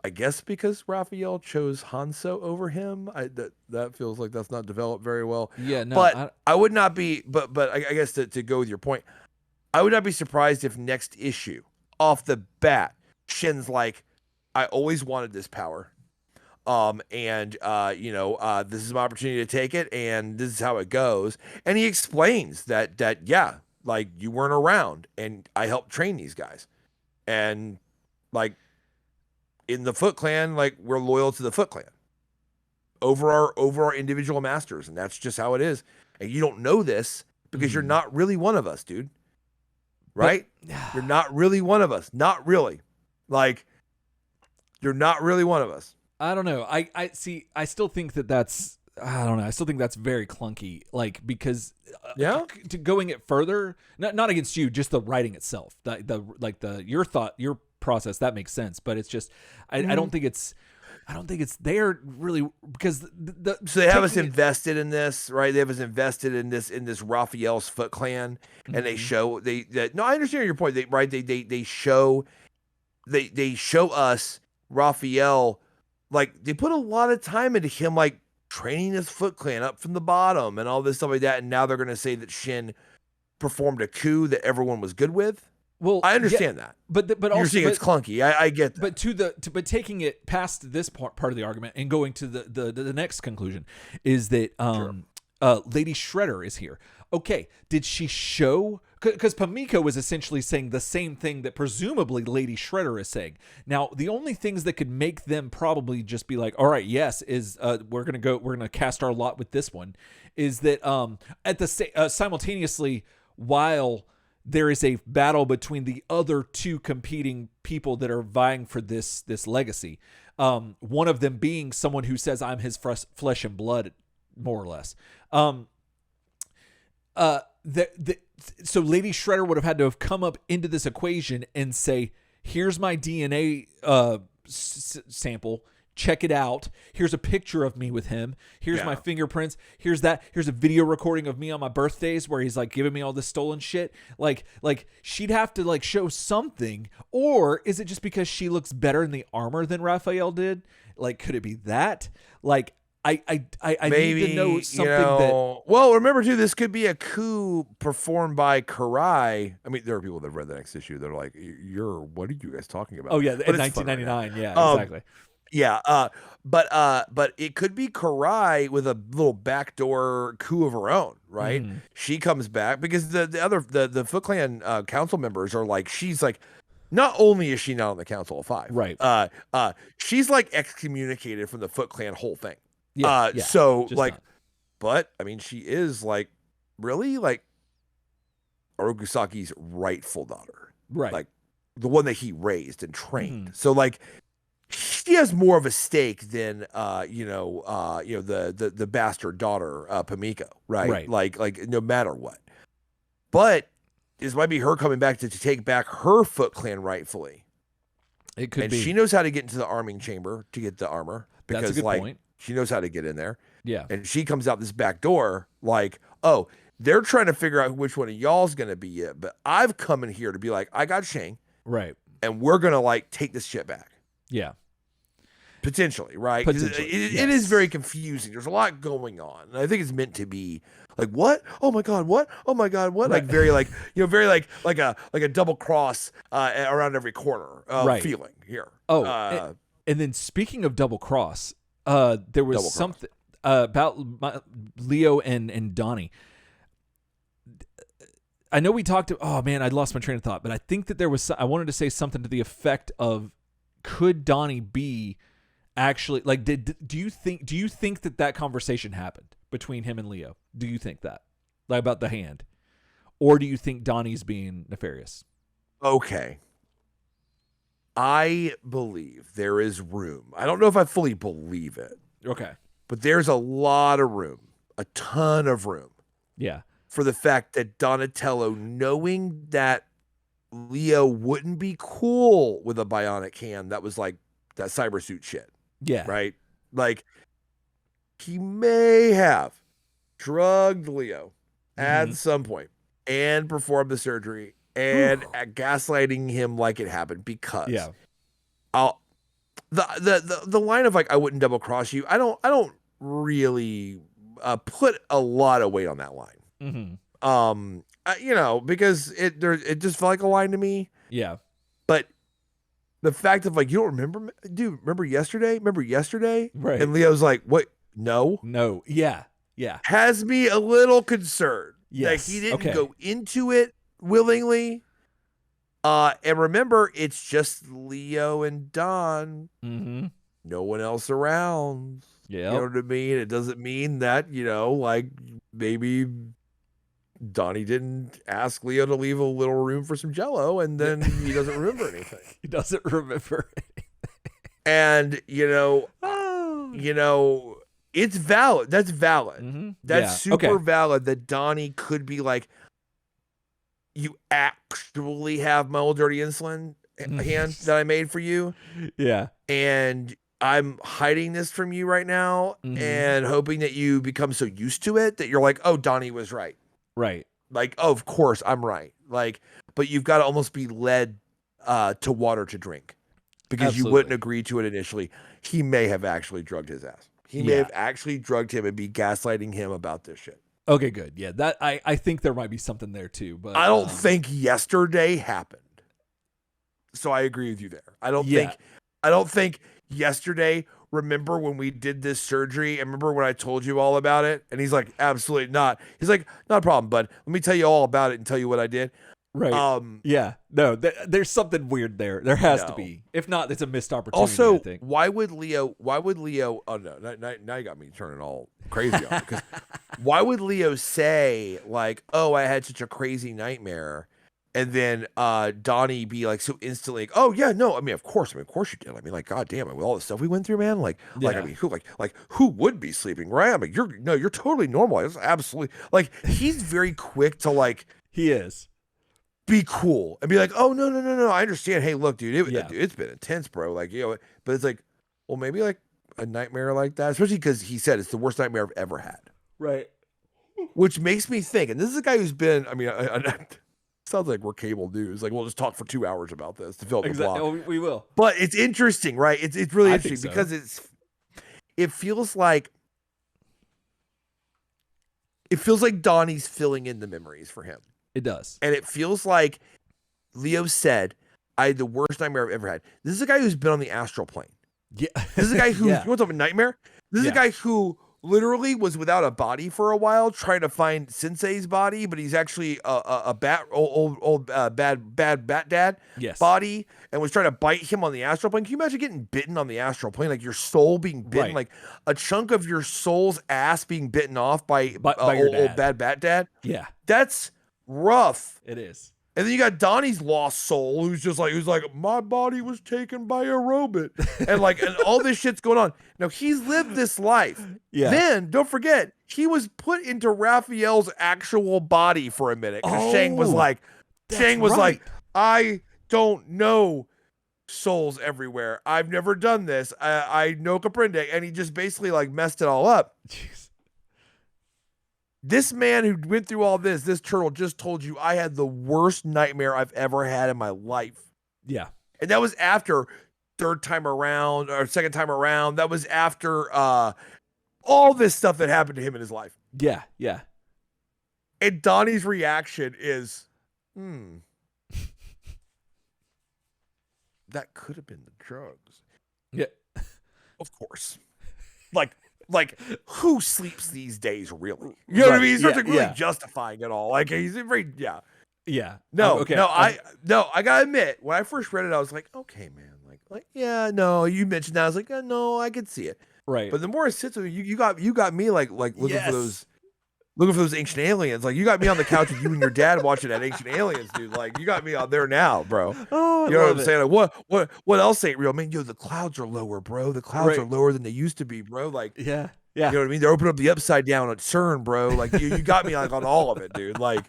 I guess because Raphael chose Hanzo over him, that feels like that's not developed very well.
Yeah, no.
But I would not be. But I guess to go with your point, I would not be surprised if next issue, off the bat, Shin's like, I always wanted this power, and this is my opportunity to take it, and this is how it goes. And he explains that like, you weren't around, and I helped train these guys, and like, in the Foot Clan, like, we're loyal to the Foot Clan over our individual masters, and that's just how it is. And you don't know this because you're not really one of us, dude. Right? You're not really one of us. Not really. Like, you're not really one of us.
I don't know. I see. I still think that's. I don't know. I still think that's very clunky. Like, because to going it further, not against you, just the writing itself. Your process, that makes sense, but it's just I don't think it's there really, because
so they have us invested in this, right? They have us invested in this Raphael's Foot Clan, and they show no, I understand your point. They show us Raphael, like, they put a lot of time into him, like, training his Foot Clan up from the bottom and all this stuff like that, and now they're going to say that Shin performed a coup that everyone was good with. Well, I understand that, but also, you're saying it's clunky. I get that.
But taking it past this part of the argument and going to the next conclusion is that Lady Shredder is here. Okay, did she show? Because Pamiko was essentially saying the same thing that presumably Lady Shredder is saying. Now, the only things that could make them probably just be like, all right, yes, is we're gonna cast our lot with this one, is that at the simultaneously, while there is a battle between the other two competing people that are vying for this legacy. One of them being someone who says, I'm his flesh and blood, more or less. So Lady Shredder would have had to have come up into this equation and say, here's my DNA sample. check it out. Here's a picture of me with him. Here's my fingerprints. Here's that. Here's a video recording of me on my birthdays where he's like giving me all this stolen shit. Like she'd have to like show something. Or is it just because she looks better in the armor than Raphael did? Like, could it be that? Like, I
maybe,
need to know something that.
Well, remember too, this could be a coup performed by Karai. I mean, there are people that have read the next issue. They're like, what are you guys talking about?
Oh yeah, in 1999. Yeah, exactly.
Yeah, but it could be Karai with a little backdoor coup of her own, right? She comes back because the Foot Clan council members are like, she's like, not only is she not on the Council of Five,
right?
She's like excommunicated from the Foot Clan whole thing.
Yeah,
so like, not. But I mean, she is like really like Orokusaki's rightful daughter,
right?
Like the one that he raised and trained. So like, she has more of a stake than the bastard daughter Pamiko, right? Like no matter what. But this might be her coming back to take back her Foot Clan rightfully.
It could be.
She knows how to get into the arming chamber to get the armor because
that's a good point.
She knows how to get in there.
Yeah.
And she comes out this back door like, oh, they're trying to figure out which one of y'all's going to be it. But I've come in here to be like, I got Shang.
Right.
And we're going to like take this shit back.
Yeah.
Potentially, right?
Potentially,
it is very confusing. There's a lot going on. And I think it's meant to be like, what? Oh my God, what? Oh my God, what? Right. Like very like, very like a double cross around every corner feeling here.
Oh, and then speaking of double cross, there was something about Leo and Donnie. I know we talked to, oh man, I lost my train of thought, but I think that I wanted to say something to the effect of, could Donnie be actually like, do you think that conversation happened between him and Leo? Do you think that, like, about the hand, or do you think Donnie's being nefarious?
Okay. I believe there is room. I don't know if I fully believe it.
Okay.
But there's a lot of room, a ton of room.
Yeah.
For the fact that Donatello, knowing that Leo wouldn't be cool with a bionic hand that was like that cyber suit shit.
Yeah.
Right? Like, he may have drugged Leo at some point and performed the surgery and gaslighting him like it happened because the line of like, I wouldn't double cross you. I don't really put a lot of weight on that line. Because it just felt like a line to me.
Yeah.
But the fact of like, you don't remember, dude, remember yesterday?
Right.
And Leo's like, what? No.
Yeah. Yeah.
Has me a little concerned.
Yes.
Like, he didn't go into it willingly. And remember, it's just Leo and Don. No one else around.
Yeah.
You know what I mean? It doesn't mean that, like maybe Donnie didn't ask Leo to leave a little room for some Jell-O, and then he doesn't remember anything.
He doesn't remember anything.
And, it's valid. That's valid. That's super valid that Donnie could be like, you actually have my old dirty insulin hand that I made for you.
Yeah.
And I'm hiding this from you right now and hoping that you become so used to it that you're like, oh, Donnie was right.
Right.
Like, oh, of course I'm right. Like, but you've got to almost be led to water to drink because you wouldn't agree to it initially. He may have actually drugged his ass. He may have actually drugged him and be gaslighting him about this shit.
Okay, good. Yeah, that I think there might be something there too, but
I don't think yesterday happened. So I agree with you there. I don't think yesterday, remember when we did this surgery? And remember when I told you all about it? And he's like, absolutely not. He's like, not a problem, bud. Let me tell you all about it and tell you what I did.
Right. Yeah. No, there's something weird there. There has to be. If not, it's a missed opportunity.
Also,
I think.
Why would Leo? Oh no! Now you got me turning all crazy on it. Because why would Leo say like, "Oh, I had such a crazy nightmare," and then Donnie be like so instantly, like, "Oh yeah, no. I mean, of course you did. I mean, like, god damn it, with all the stuff we went through, man. Like I mean, who would be sleeping, right? I mean, you're totally normal. It's absolutely like he's very quick to like
he is."
Be cool and be like, oh no, I understand. Hey, look, dude, it's been intense, bro. Like, but it's like, well, maybe like a nightmare like that, especially because he said it's the worst nightmare I've ever had.
Right.
Which makes me think, and this is a guy who's been, I mean, sounds like we're cable news. Like, we'll just talk for 2 hours about this to fill up the block.
Oh, we will.
But it's interesting, right? It's really interesting because it feels like Donnie's filling in the memories for him.
It does.
And it feels like Leo said, I had the worst nightmare I've ever had. This is a guy who's been on the astral plane.
Yeah.
This is a guy who, you want to talk about nightmare? This is a guy who literally was without a body for a while, trying to find Sensei's body, but he's actually a bad bat dad body, and was trying to bite him on the astral plane. Can you imagine getting bitten on the astral plane, like your soul being bitten, like a chunk of your soul's ass being bitten off by old bad bat dad?
Yeah,
that's rough.
It is.
And then you got Donnie's lost soul, who's like, my body was taken by a robot, and all this shit's going on. Now he's lived this life. Yeah. Then don't forget, he was put into Raphael's actual body for a minute. Because Shang was like, I don't know souls everywhere. I've never done this. I no comprende, and he just basically messed it all up. Jeez. This man who went through all this turtle just told you I had the worst nightmare I've ever had in my life.
Yeah.
And that was after second time around. That was after all this stuff that happened to him in his life.
Yeah. Yeah.
And Donnie's reaction is, that could have been the drugs.
Yeah.
Of course. Like, who sleeps these days, really? You know what I mean? He starts really justifying it all. Like, he's very, yeah. No,
okay.
I gotta admit, when I first read it, I was like, okay, man. Yeah, no, you mentioned that. I was like, no, I could see it.
Right.
But the more it sits with me, you got me looking for those ancient aliens. Like, you got me on the couch with you and your dad watching that Ancient Aliens, dude. Like, you got me out there now, bro.
Oh,
you know what I'm saying? Like, what else ain't real? Man, the clouds are lower, bro. The clouds are lower than they used to be, bro. Like,
yeah.
You know what I mean? They're opening up the upside down at CERN, bro. Like, you got me on all of it, dude. Like,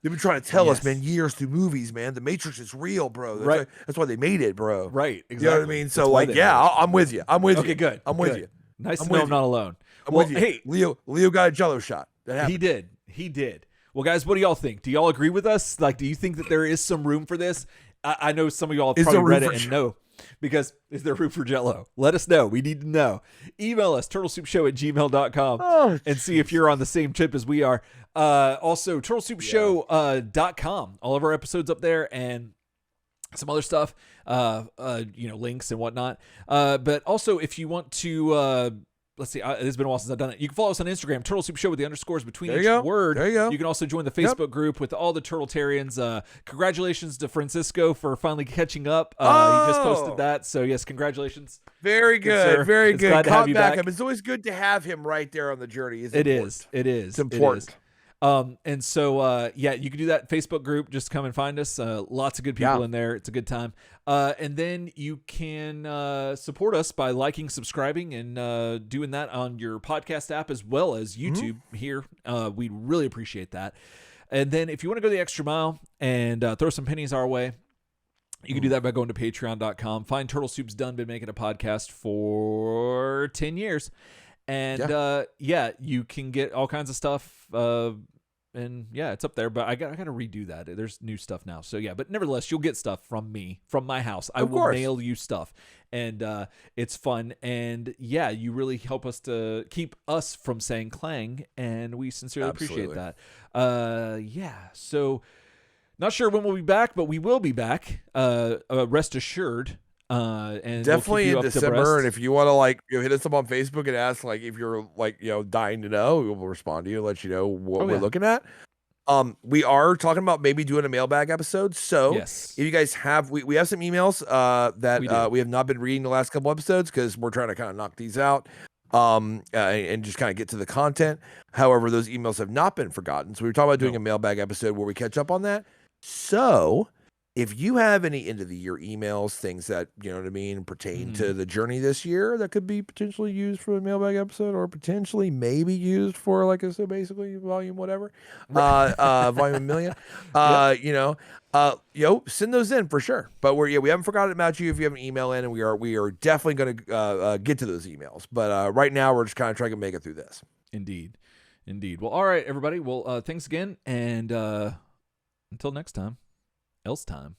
they've been trying to tell us, man, years through movies, man. The Matrix is real, bro. That's why they made it, bro.
Right. Exactly.
You know what I mean? So, I'm with you. I'm with you.
Okay, good.
I'm with you.
Nice to know I'm not alone.
I'm with you. Hey, Leo got a Jello shot. That happened.
He did. Well, guys, what do y'all think? Do y'all agree with us? Like, do you think that there is some room for this? I know some of y'all have probably read it and know. Because is there room for Jello? Let us know. We need to know. Email us, turtlesoupshow@gmail.com and see if you're on the same tip as we are. Also, turtlesoupshow.com. All of our episodes up there and some other stuff, links and whatnot. But also, if you want to, let's see, it's been a while since I've done it. You can follow us on Instagram, Turtle Soup Show with the underscores between each word.
There you go.
You can also join the Facebook group with all the Turtletarians. Congratulations to Francisco for finally catching up. He just posted that. So, yes, congratulations.
Very good. Very good.
Glad to have you back.
It's always good to have him right there on the journey.
It is.
It's important.
And so, you can do that Facebook group. Just come and find us. Lots of good people in there. It's a good time. And then you can support us by liking, subscribing, and doing that on your podcast app as well as YouTube here. We'd really appreciate that. And then if you want to go the extra mile and throw some pennies our way, you can do that by going to patreon.com. Find Turtle Soup's Done Been Making a Podcast for 10 years. And you can get all kinds of stuff. And it's up there, but I got to redo that. There's new stuff now. So but nevertheless, you'll get stuff from me, from my house. I will mail you stuff, and it's fun. And you really help us to keep us from saying clang, and we sincerely appreciate that. So not sure when we'll be back, but we will be back. Rest assured. And
definitely in December. And if you want to hit us up on Facebook and ask if you're dying to know, we'll respond to you and let you know what we're looking at. We are talking about maybe doing a mailbag episode. So if you guys have, we have some emails that we have not been reading the last couple episodes because we're trying to kind of knock these out and just kind of get to the content. However, those emails have not been forgotten. So we were talking about doing a mailbag episode where we catch up on that. So if you have any end of the year emails, things that, you know what I mean, pertain to the journey this year that could be potentially used for a mailbag episode, or potentially maybe used for, like I said, basically volume whatever, volume a million, send those in for sure. But we haven't forgotten about you if you have an email in, and we are definitely going to get to those emails. But right now we're just kind of trying to make it through this.
Indeed. Well, all right, everybody. Well, thanks again, and until next time. Else time.